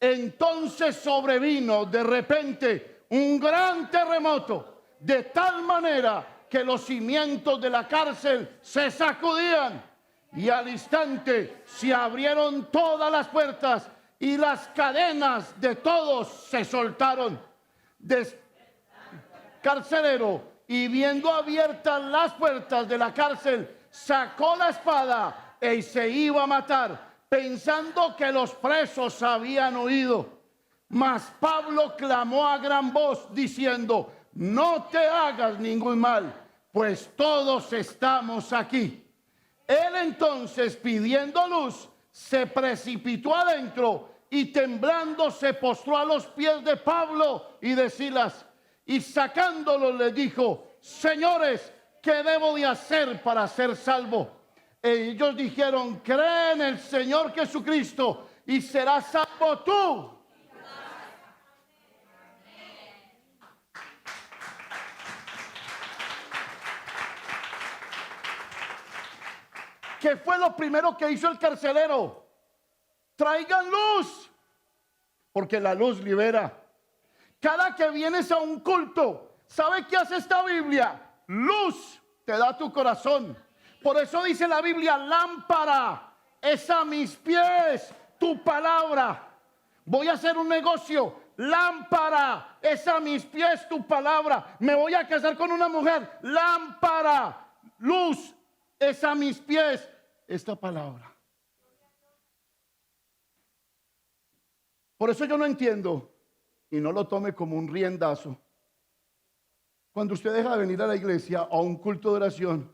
Entonces sobrevino de repente un gran terremoto, de tal manera que los cimientos de la cárcel se sacudían y al instante se abrieron todas las puertas y las cadenas de todos se soltaron. Carcelero, y viendo abiertas las puertas de la cárcel, sacó la espada y se iba a matar, pensando que los presos habían huido. Mas Pablo clamó a gran voz diciendo: no te hagas ningún mal, pues todos estamos aquí. Él entonces, pidiendo luz, se precipitó adentro y temblando se postró a los pies de Pablo y de Silas, y sacándolos les dijo: señores, ¿qué debo de hacer para ser salvo? Ellos dijeron: cree en el Señor Jesucristo y serás salvo tú. ¿Qué fue lo primero que hizo el carcelero? Traigan luz, porque la luz libera. Cada que vienes a un culto, ¿sabe qué hace esta Biblia? luz te da tu corazón. Por eso dice la Biblia, lámpara es a mis pies tu palabra. Voy a hacer un negocio, lámpara es a mis pies tu palabra. Me voy a casar con una mujer, lámpara, luz es a mis pies esta palabra. Por eso yo no entiendo, y no lo tome como un riendazo, cuando usted deja de venir a la iglesia a un culto de oración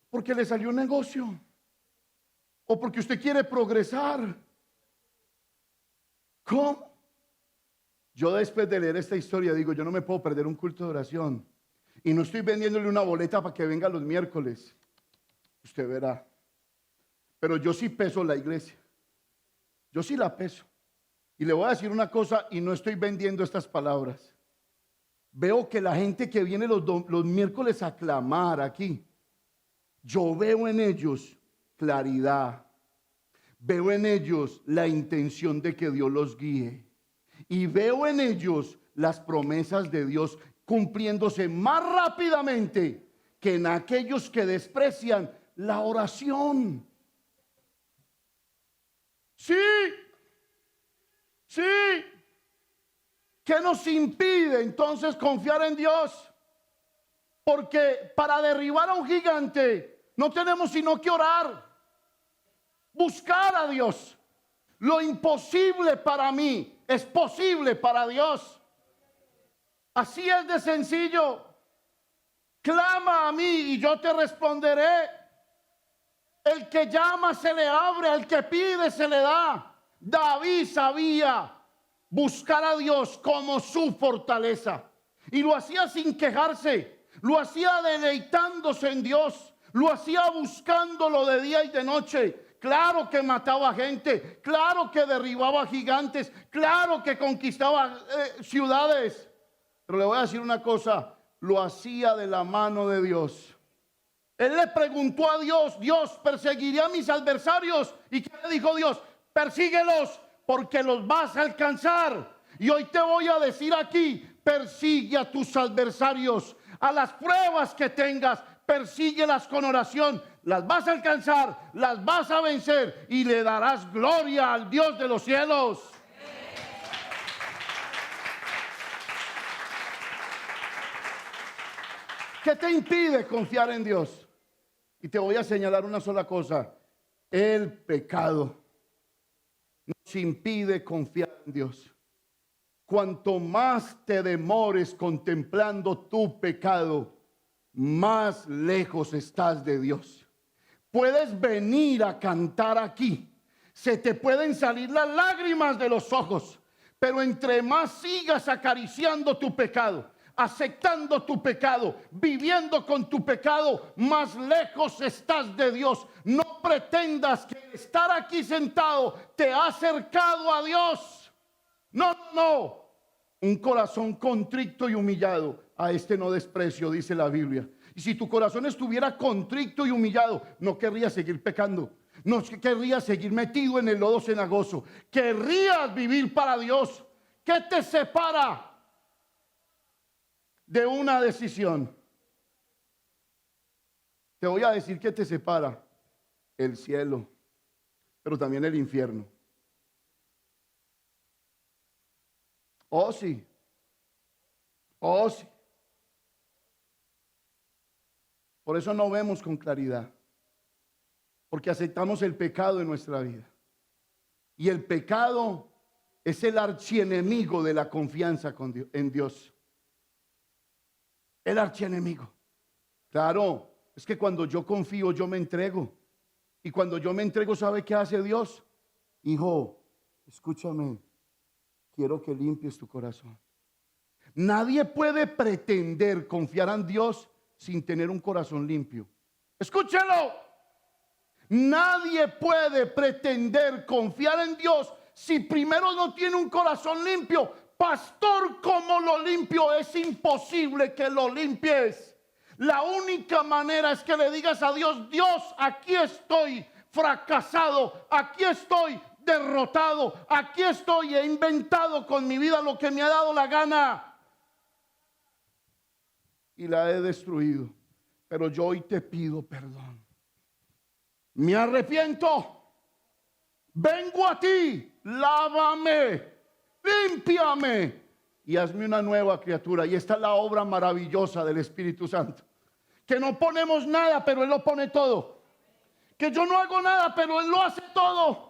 porque le salió un negocio o porque usted quiere progresar. ¿Cómo? Yo después de leer esta historia digo, yo no me puedo perder un culto de oración. Y no estoy vendiéndole una boleta para que venga los miércoles. Usted verá. Pero yo sí peso la iglesia. Yo sí la peso. Y le voy a decir una cosa, y no estoy vendiendo estas palabras. Veo que la gente que viene los miércoles a clamar aquí, yo veo en ellos claridad. Veo en ellos la intención de que Dios los guíe. Y veo en ellos las promesas de Dios cumpliéndose más rápidamente que en aquellos que desprecian la oración. Sí. ¿Qué nos impide entonces confiar en Dios? Porque para derribar a un gigante no tenemos sino que orar, buscar a Dios. Lo imposible para mí es posible para Dios. Así es de sencillo. Clama a mí y yo te responderé. El que llama se le abre, al que pide se le da. David sabía buscar a Dios como su fortaleza y lo hacía sin quejarse, lo hacía deleitándose en Dios, lo hacía buscándolo de día y de noche. Claro que mataba gente, claro que derribaba gigantes, claro que conquistaba ciudades, pero le voy a decir una cosa, lo hacía de la mano de Dios. Él le preguntó a Dios, Dios, ¿perseguiré a mis adversarios? ¿Y qué le dijo Dios? Persíguelos porque los vas a alcanzar. Y hoy te voy a decir aquí, persigue a tus adversarios, a las pruebas que tengas, persíguelas con oración. Las vas a alcanzar, las vas a vencer y le darás gloria al Dios de los cielos. ¿Qué te impide confiar en Dios? Y te voy a señalar una sola cosa, el pecado nos impide confiar en Dios. Cuanto más te demores contemplando tu pecado, más lejos estás de Dios. Puedes venir a cantar aquí, se te pueden salir las lágrimas de los ojos, pero entre más sigas acariciando tu pecado, aceptando tu pecado, viviendo con tu pecado, más lejos estás de Dios. No pretendas que estar aquí sentado te ha acercado a Dios. No. Un corazón contrito y humillado, a este no desprecio, dice la Biblia. Y si tu corazón estuviera contrito y humillado, no querrías seguir pecando. No querrías seguir metido en el lodo cenagoso. Querrías vivir para Dios. ¿Qué te separa de una decisión? Te voy a decir que te separa el cielo, pero también el infierno. Oh sí. Por eso no vemos con claridad, porque aceptamos el pecado en nuestra vida. Y el pecado es el archienemigo de la confianza en Dios. El archienemigo. Claro, es que cuando yo confío, yo me entrego. Y cuando yo me entrego, ¿sabe qué hace Dios? Hijo, escúchame, quiero que limpies tu corazón. Nadie puede pretender confiar en Dios sin tener un corazón limpio. Escúchelo. Nadie puede pretender confiar en Dios si primero no tiene un corazón limpio. Pastor, ¿cómo lo limpio? Es imposible que lo limpies. La única manera es que le digas a Dios, Dios, aquí estoy fracasado, aquí estoy derrotado, aquí estoy, he inventado con mi vida lo que me ha dado la gana y la he destruido. pero yo hoy te pido perdón. Me arrepiento. Vengo a ti, lávame, límpiame y hazme una nueva criatura. Y esta es la obra maravillosa del Espíritu Santo. Que no ponemos nada, pero Él lo pone todo. Que yo no hago nada, pero Él lo hace todo.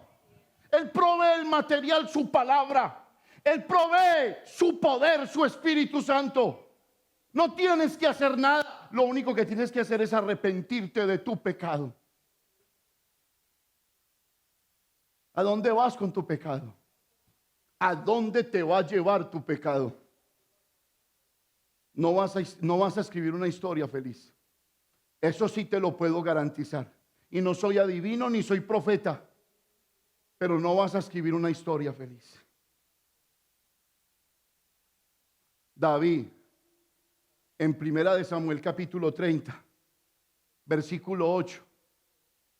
Él provee el material, su palabra. Él provee su poder, su Espíritu Santo. No tienes que hacer nada. Lo único que tienes que hacer es arrepentirte de tu pecado. ¿A dónde vas con tu pecado? ¿A dónde te va a llevar tu pecado? No vas a escribir una historia feliz. Eso sí te lo puedo garantizar. Y no soy adivino ni soy profeta, pero no vas a escribir una historia feliz. David, en Primera de Samuel capítulo 30, versículo 8,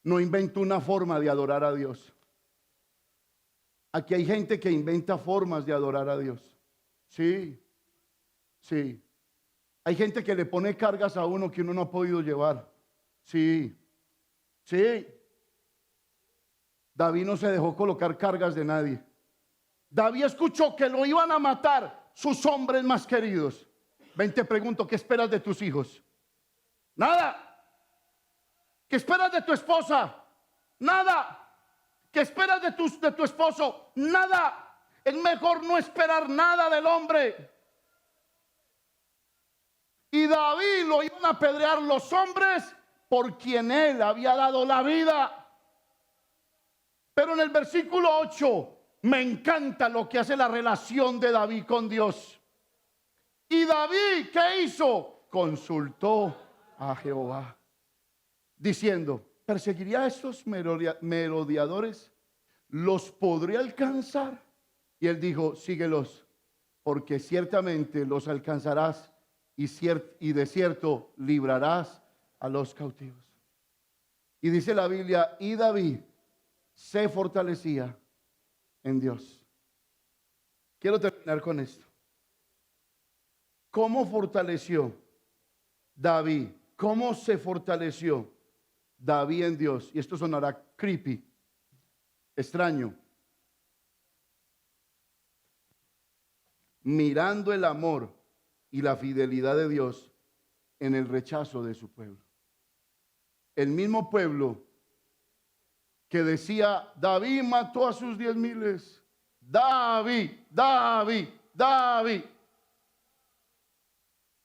no inventó una forma de adorar a Dios. Aquí hay gente que inventa formas de adorar a Dios. Sí, sí. Hay gente que le pone cargas a uno que uno no ha podido llevar. Sí, sí. David no se dejó colocar cargas de nadie. David escuchó que lo iban a matar sus hombres más queridos. Ven, te pregunto, ¿qué esperas de tus hijos? Nada. ¿Qué esperas de tu esposa? Nada. ¿Qué esperas de tu esposo? Nada. Es mejor no esperar nada del hombre. Y David lo iban a apedrear los hombres por quien él había dado la vida. Pero en el versículo 8 me encanta lo que hace la relación de David con Dios. Y David, ¿qué hizo? Consultó a Jehová, diciendo: ¿perseguiría a estos merodeadores? ¿Los podré alcanzar? Y él dijo: síguelos, porque ciertamente los alcanzarás y de cierto librarás a los cautivos. Y dice la Biblia: y David se fortalecía en Dios. Quiero terminar con esto. ¿Cómo fortaleció David? ¿Cómo se fortaleció David en Dios? Y esto sonará creepy, extraño. Mirando el amor y la fidelidad de Dios en el rechazo de su pueblo. El mismo pueblo que decía: David mató a sus 10,000. David, David, David.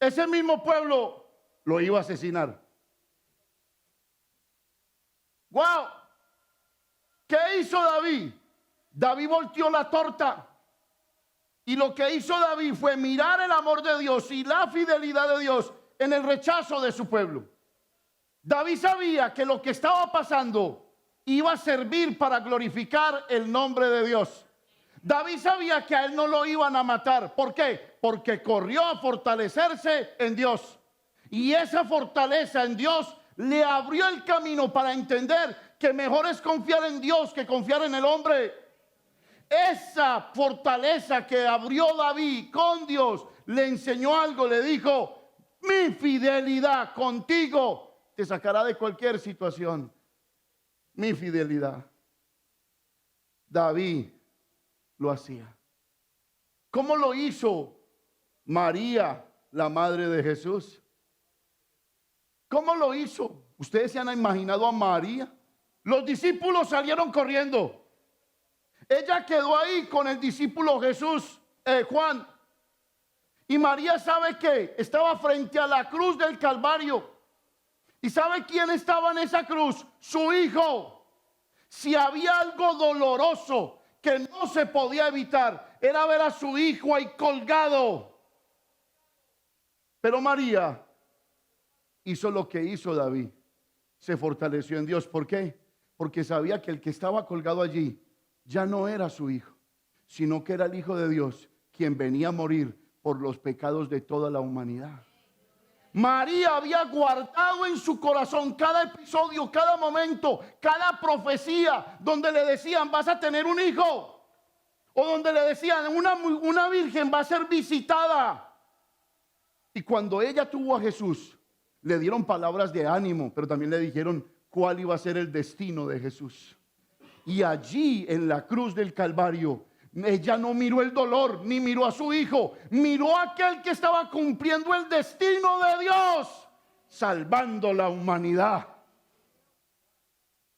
Ese mismo pueblo lo iba a asesinar. ¡Wow! ¿Qué hizo David? David volteó la torta. Y lo que hizo David fue mirar el amor de Dios y la fidelidad de Dios en el rechazo de su pueblo. David sabía que lo que estaba pasando iba a servir para glorificar el nombre de Dios. David sabía que a él no lo iban a matar. ¿Por qué? Porque corrió a fortalecerse en Dios. Y esa fortaleza en Dios le abrió el camino para entender que mejor es confiar en Dios que confiar en el hombre. Esa fortaleza que abrió David con Dios le enseñó algo, le dijo: mi fidelidad contigo te sacará de cualquier situación. Mi fidelidad. David lo hacía. ¿Cómo lo hizo María, la madre de Jesús? ¿Cómo lo hizo? ¿Ustedes se han imaginado a María? Los discípulos salieron corriendo. Ella quedó ahí con el discípulo Jesús, Juan. Y María, ¿sabe qué? Estaba frente a la cruz del Calvario. ¿Y sabe quién estaba en esa cruz? Su hijo. Si había algo doloroso que no se podía evitar, era ver a su hijo ahí colgado. Pero María hizo lo que hizo David. Se fortaleció en Dios. ¿Por qué? Porque sabía que el que estaba colgado allí ya no era su hijo, sino que era el Hijo de Dios, quien venía a morir por los pecados de toda la humanidad. María había guardado en su corazón cada episodio, cada momento, cada profecía donde le decían: vas a tener un hijo, o donde le decían: una virgen va a ser visitada. Y cuando ella tuvo a Jesús, Le dieron palabras de ánimo, pero también le dijeron cuál iba a ser el destino de Jesús. Y allí en la cruz del Calvario, ella no miró el dolor, ni miró a su hijo, miró a aquel que estaba cumpliendo el destino de Dios, salvando la humanidad.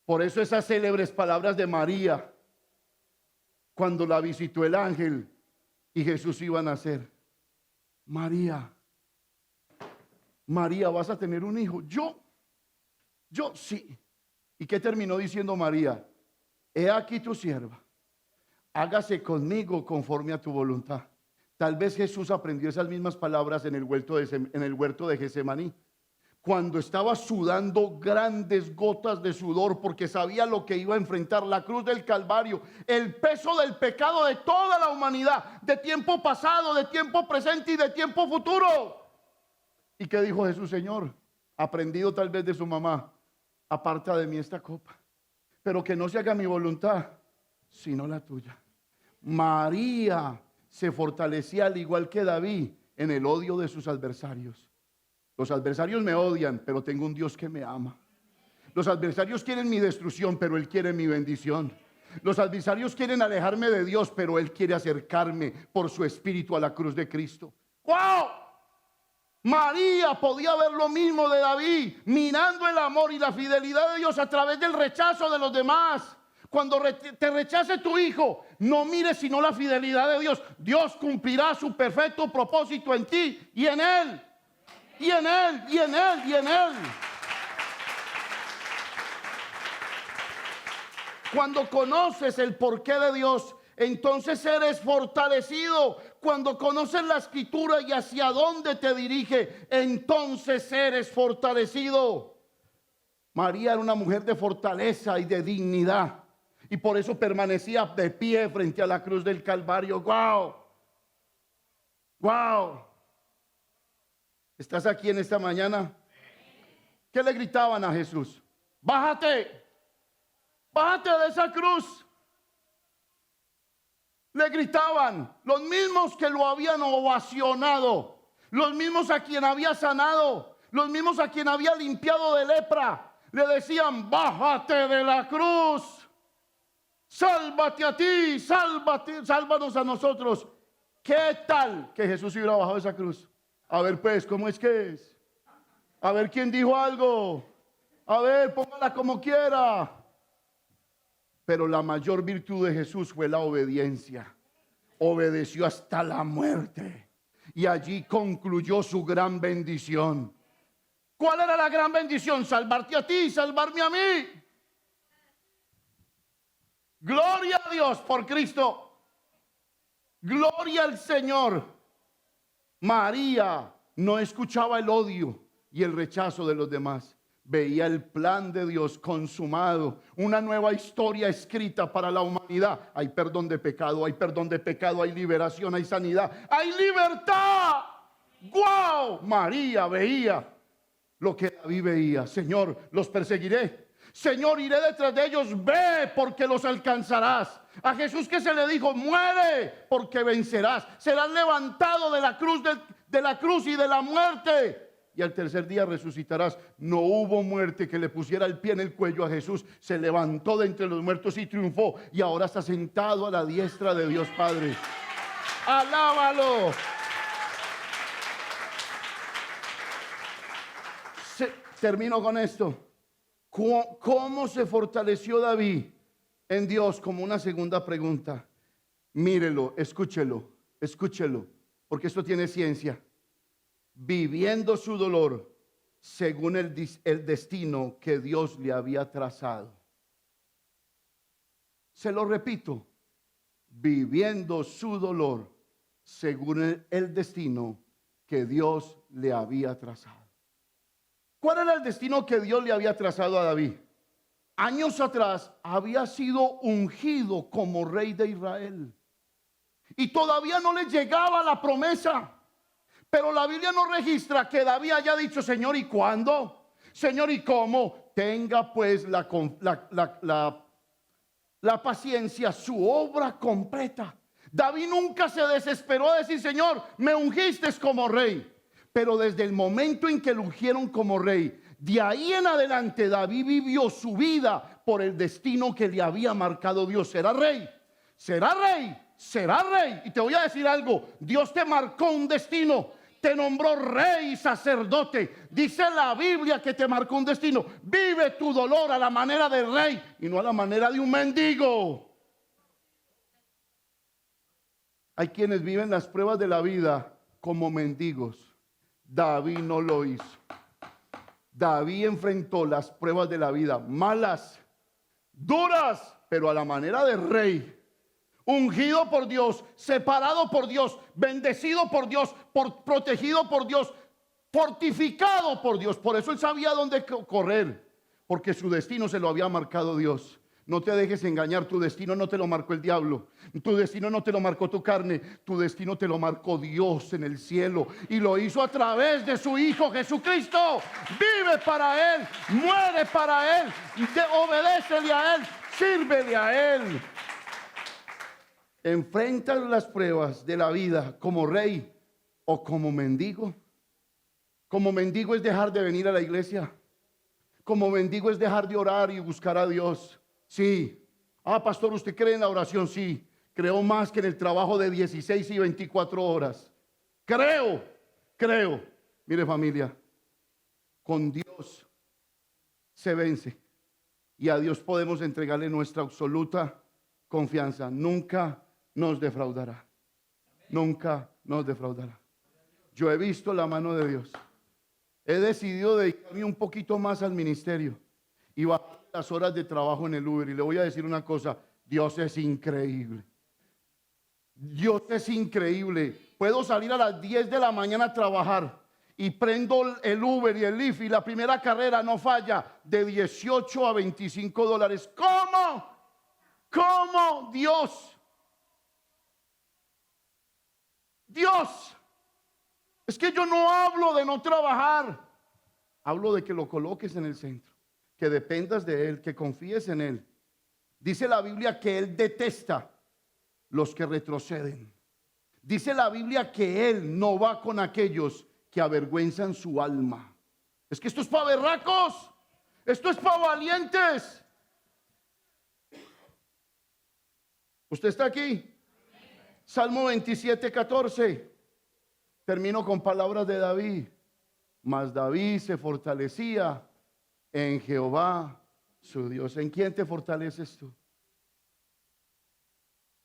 Por eso esas célebres palabras de María, cuando la visitó el ángel y Jesús iba a nacer: María, María, vas a tener un hijo. Yo sí. ¿Y qué terminó diciendo María? He aquí tu sierva, hágase conmigo conforme a tu voluntad. Tal vez Jesús aprendió esas mismas palabras en el huerto de Getsemaní, cuando estaba sudando grandes gotas de sudor porque sabía lo que iba a enfrentar: la cruz del Calvario, el peso del pecado de toda la humanidad, de tiempo pasado, de tiempo presente y de tiempo futuro. ¿Y qué dijo Jesús? Señor, aprendido tal vez de su mamá: aparta de mí esta copa, pero que no se haga mi voluntad, sino la tuya. María se fortalecía al igual que David en el odio de sus adversarios. Los adversarios me odian, pero tengo un Dios que me ama. Los adversarios quieren mi destrucción, pero Él quiere mi bendición. Los adversarios quieren alejarme de Dios, pero Él quiere acercarme por su espíritu a la cruz de Cristo. ¡Wow! María podía ver lo mismo de David, mirando el amor y la fidelidad de Dios a través del rechazo de los demás. Cuando te rechace tu hijo, no mires sino la fidelidad de Dios. Dios cumplirá su perfecto propósito en ti y en él. Y en él, y en él, y en él. Cuando conoces el porqué de Dios, entonces eres fortalecido. Cuando conoces la escritura y hacia dónde te dirige, entonces eres fortalecido. María era una mujer de fortaleza y de dignidad, y por eso permanecía de pie frente a la cruz del Calvario. ¡Wow! ¡Wow! ¿Estás aquí en esta mañana? ¿Qué le gritaban a Jesús? ¡Bájate! ¡Bájate de esa cruz! Le gritaban los mismos que lo habían ovacionado, los mismos a quien había sanado, los mismos a quien había limpiado de lepra. Le decían: bájate de la cruz, sálvate a ti, sálvate, sálvanos a nosotros. ¿Qué tal que Jesús hubiera bajado de esa cruz? A ver pues, ¿cómo es que es? A ver quién dijo algo. A ver, póngala como quiera. Pero la mayor virtud de Jesús fue la obediencia. Obedeció hasta la muerte. Y allí concluyó su gran bendición. ¿Cuál era la gran bendición? Salvarte a ti y salvarme a mí. Gloria a Dios por Cristo. Gloria al Señor. María no escuchaba el odio y el rechazo de los demás. Veía el plan de Dios consumado, una nueva historia escrita para la humanidad. Hay perdón de pecado, hay perdón de pecado, hay liberación, hay sanidad, hay libertad. ¡Guau! María veía lo que David veía. Señor, los perseguiré. Señor, iré detrás de ellos. Ve, porque los alcanzarás. A Jesús, que se le dijo: muere, porque vencerás. Serás levantado de la cruz y de la muerte, y al tercer día resucitarás. No hubo muerte que le pusiera el pie en el cuello a Jesús. Se levantó de entre los muertos y triunfó, y ahora está sentado a la diestra de Dios Padre. Alábalo. Termino con esto. ¿Cómo se fortaleció David en Dios? Como una segunda pregunta. Mírelo, escúchelo, porque esto tiene ciencia. Viviendo su dolor según el destino que Dios le había trazado. Se lo repito: viviendo su dolor según el destino que Dios le había trazado. ¿Cuál era el destino que Dios le había trazado a David? Años atrás había sido ungido como rey de Israel, y todavía no le llegaba la promesa. Pero la Biblia no registra que David haya dicho: Señor, ¿y cuándo? Señor, ¿y cómo? Tenga pues la paciencia, su obra completa. David nunca se desesperó a decir: Señor, me ungiste como rey. Pero desde el momento en que lo ungieron como rey, de ahí en adelante David vivió su vida por el destino que le había marcado Dios. Será rey, será rey, será rey. Y te voy a decir algo, Dios te marcó un destino. Te nombró rey y sacerdote. Dice la Biblia que te marcó un destino. Vive tu dolor a la manera del rey y no a la manera de un mendigo. Hay quienes viven las pruebas de la vida como mendigos. David no lo hizo. David enfrentó las pruebas de la vida malas, duras, pero a la manera de rey. Ungido por Dios, separado por Dios, bendecido por Dios, protegido por Dios, fortificado por Dios. Por eso él sabía dónde correr, porque su destino se lo había marcado Dios. No te dejes engañar, tu destino no te lo marcó el diablo, tu destino no te lo marcó tu carne, tu destino te lo marcó Dios en el cielo y lo hizo a través de su Hijo Jesucristo. Vive para Él, muere para Él, obedécele a Él, sírvele a Él. ¿Enfrentas las pruebas de la vida como rey o como mendigo? Como mendigo es dejar de venir a la iglesia. Como mendigo es dejar de orar y buscar a Dios. Sí. Pastor, ¿usted cree en la oración? Sí. Creo más que en el trabajo de 16 y 24 horas. Creo. Mire, familia, con Dios se vence. Y a Dios podemos entregarle nuestra absoluta confianza. Nunca nos defraudará. Nunca nos defraudará. Yo he visto la mano de Dios. He decidido dedicarme un poquito más al ministerio y bajar las horas de trabajo en el Uber. Y le voy a decir una cosa, Dios es increíble. Dios es increíble. Puedo salir a las 10 de la mañana a trabajar y prendo el Uber y el Lyft y la primera carrera no falla, de 18 a 25 dólares. ¿Cómo? Dios. Es que yo no hablo de no trabajar. Hablo de que lo coloques en el centro, que dependas de Él, que confíes en Él. Dice la Biblia que Él detesta los que retroceden. Dice la Biblia que Él no va con aquellos que avergüenzan su alma. Es que esto es para berracos. Esto es para valientes. ¿Usted está aquí? Salmo 27, 14. Termino con palabras de David. Mas David se fortalecía en Jehová su Dios. ¿En quién te fortaleces tú?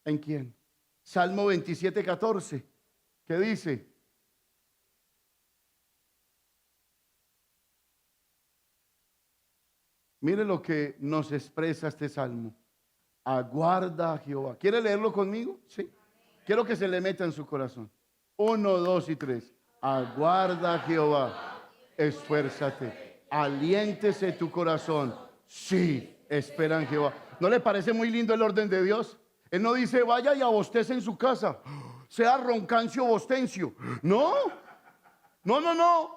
¿En quién? Salmo 27, 14. ¿Qué dice? Mire lo que nos expresa este salmo. Aguarda a Jehová. ¿Quiere leerlo conmigo? Sí. Quiero que se le meta en su corazón. 1, 2 y 3. Aguarda a Jehová. Esfuérzate. Aliéntese tu corazón. Sí, espera en Jehová. ¿No le parece muy lindo el orden de Dios? Él no dice vaya y abostece en su casa. Sea roncancio bostencio. No.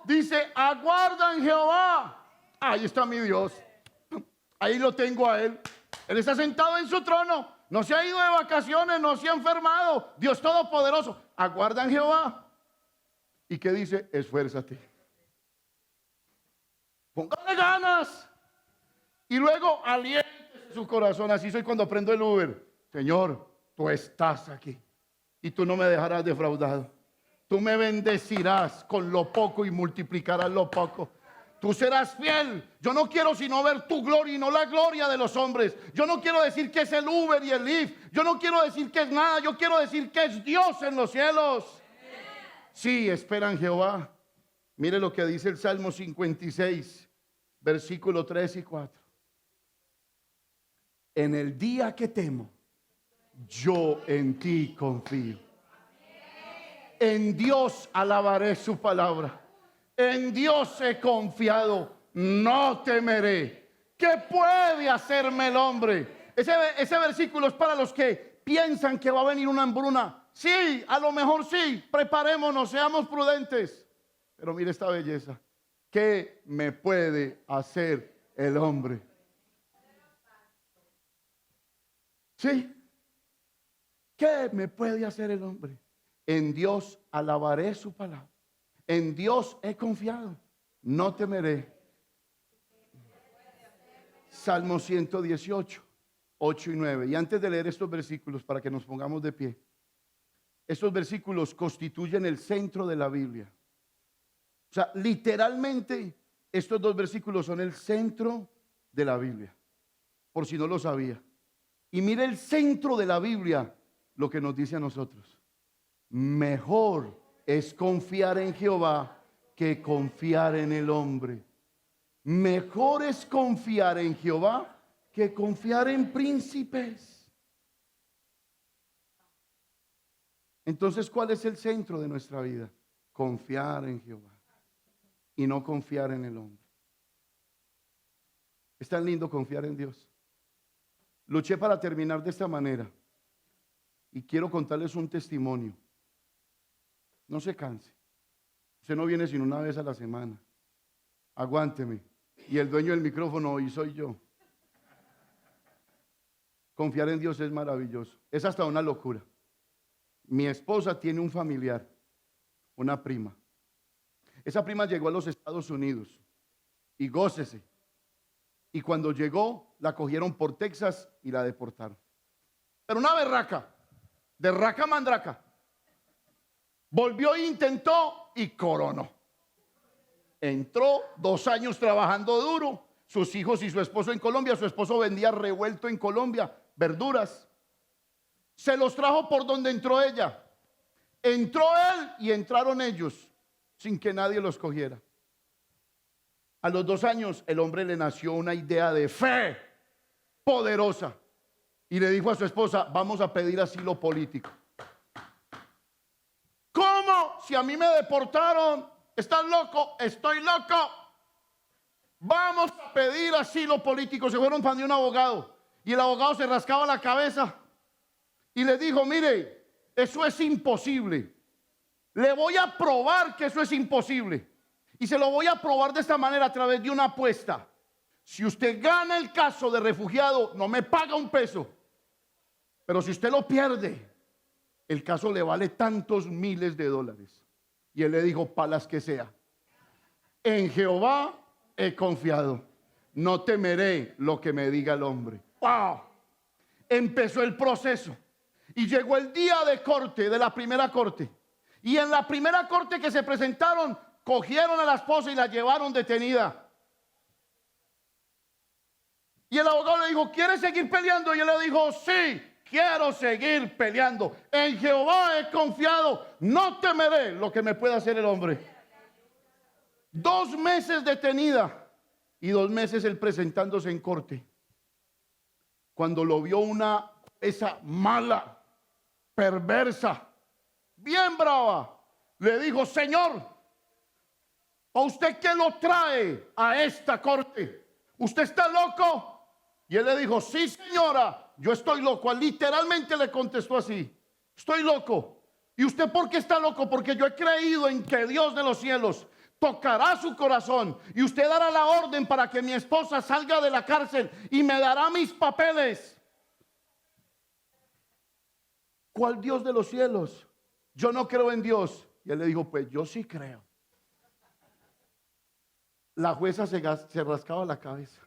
Dice aguarda en Jehová. Ahí está mi Dios. Ahí lo tengo a Él. Él está sentado en su trono. No se ha ido de vacaciones, no se ha enfermado. Dios Todopoderoso. Aguarda en Jehová. ¿Y qué dice? Esfuérzate. Póngale ganas. Y luego aliéntese su corazón. Así soy cuando prendo el Uber. Señor, tú estás aquí. Y tú no me dejarás defraudado. Tú me bendecirás con lo poco y multiplicarás lo poco. Tú serás fiel. Yo no quiero sino ver tu gloria y no la gloria de los hombres. Yo no quiero decir que es el Uber y el Lyft. Yo no quiero decir que es nada. Yo quiero decir que es Dios en los cielos. Sí, espera en Jehová. Mire lo que dice el Salmo 56, versículo 3 y 4. En el día que temo, yo en ti confío. En Dios alabaré su palabra. En Dios he confiado, no temeré. ¿Qué puede hacerme el hombre? Ese versículo es para los que piensan que va a venir una hambruna. Sí, a lo mejor sí, preparémonos, seamos prudentes. Pero mire esta belleza. ¿Qué me puede hacer el hombre? Sí. ¿Qué me puede hacer el hombre? En Dios alabaré su palabra. En Dios he confiado, no temeré. Salmo 118, 8 y 9. Y antes de leer estos versículos, para que nos pongamos de pie, estos versículos constituyen el centro de la Biblia. O sea, literalmente, estos dos versículos son el centro de la Biblia, por si no lo sabía. Y mire el centro de la Biblia, lo que nos dice a nosotros. Mejor es confiar en Jehová que confiar en el hombre. Mejor es confiar en Jehová que confiar en príncipes. Entonces, ¿cuál es el centro de nuestra vida? Confiar en Jehová y no confiar en el hombre. Es tan lindo confiar en Dios. Luché para terminar de esta manera y quiero contarles un testimonio. No se canse. Usted no viene sino una vez a la semana. Aguánteme. Y el dueño del micrófono hoy soy yo. Confiar en Dios es maravilloso. Es hasta una locura. Mi esposa tiene un familiar, una prima. Esa prima llegó a los Estados Unidos y gócese. Y cuando llegó, la cogieron por Texas y la deportaron. Pero una berraca, de raca mandraca. Volvió e intentó y coronó. Entró 2 años trabajando duro, sus hijos y su esposo en Colombia. Su esposo vendía revuelto en Colombia, verduras. Se los trajo por donde entró ella. Entró él y entraron ellos, sin que nadie los cogiera. A los 2 años el hombre le nació una idea de fe poderosa y le dijo a su esposa: vamos a pedir asilo político. ¿Cómo? Si a mí me deportaron. ¿Estás loco? Estoy loco. Vamos a pedir asilo político. Se fueron para un abogado y el abogado se rascaba la cabeza y le dijo: mire, eso es imposible. Le voy a probar que eso es imposible. Y se lo voy a probar de esta manera, a través de una apuesta. Si usted gana el caso de refugiado, no me paga un peso. Pero si usted lo pierde, el caso le vale tantos miles de dólares. Y él le dijo: para las que sea. En Jehová he confiado. No temeré lo que me diga el hombre. ¡Wow! Empezó el proceso. Y llegó el día de corte, de la primera corte. Y en la primera corte que se presentaron, cogieron a la esposa y la llevaron detenida. Y el abogado le dijo: ¿quiere seguir peleando? Y él le dijo: sí, quiero seguir peleando. En Jehová he confiado. No temeré lo que me pueda hacer el hombre. 2 meses detenida y 2 meses él presentándose en corte. Cuando lo vio esa mala, perversa, bien brava, le dijo: señor, ¿a usted qué lo trae a esta corte? ¿Usted está loco? Y él le dijo: sí, señora, yo estoy loco. Literalmente le contestó así: estoy loco. ¿Y usted por qué está loco? Porque yo he creído en que Dios de los cielos tocará su corazón y usted dará la orden para que mi esposa salga de la cárcel y me dará mis papeles. ¿Cuál Dios de los cielos? Yo no creo en Dios. Y él le dijo: pues yo sí creo. La jueza se rascaba la cabeza.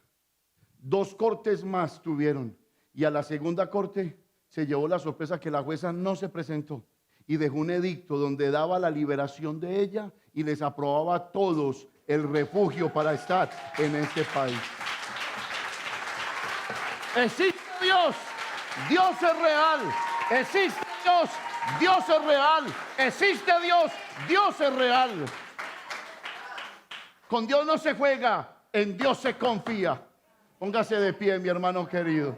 2 cortes más tuvieron. Y a la segunda corte se llevó la sorpresa que la jueza no se presentó. Y dejó un edicto donde daba la liberación de ella y les aprobaba a todos el refugio para estar en este país. Existe Dios. Dios es real. Existe Dios. Dios es real. Existe Dios. Dios es real. Con Dios no se juega, en Dios se confía. Póngase de pie, mi hermano querido.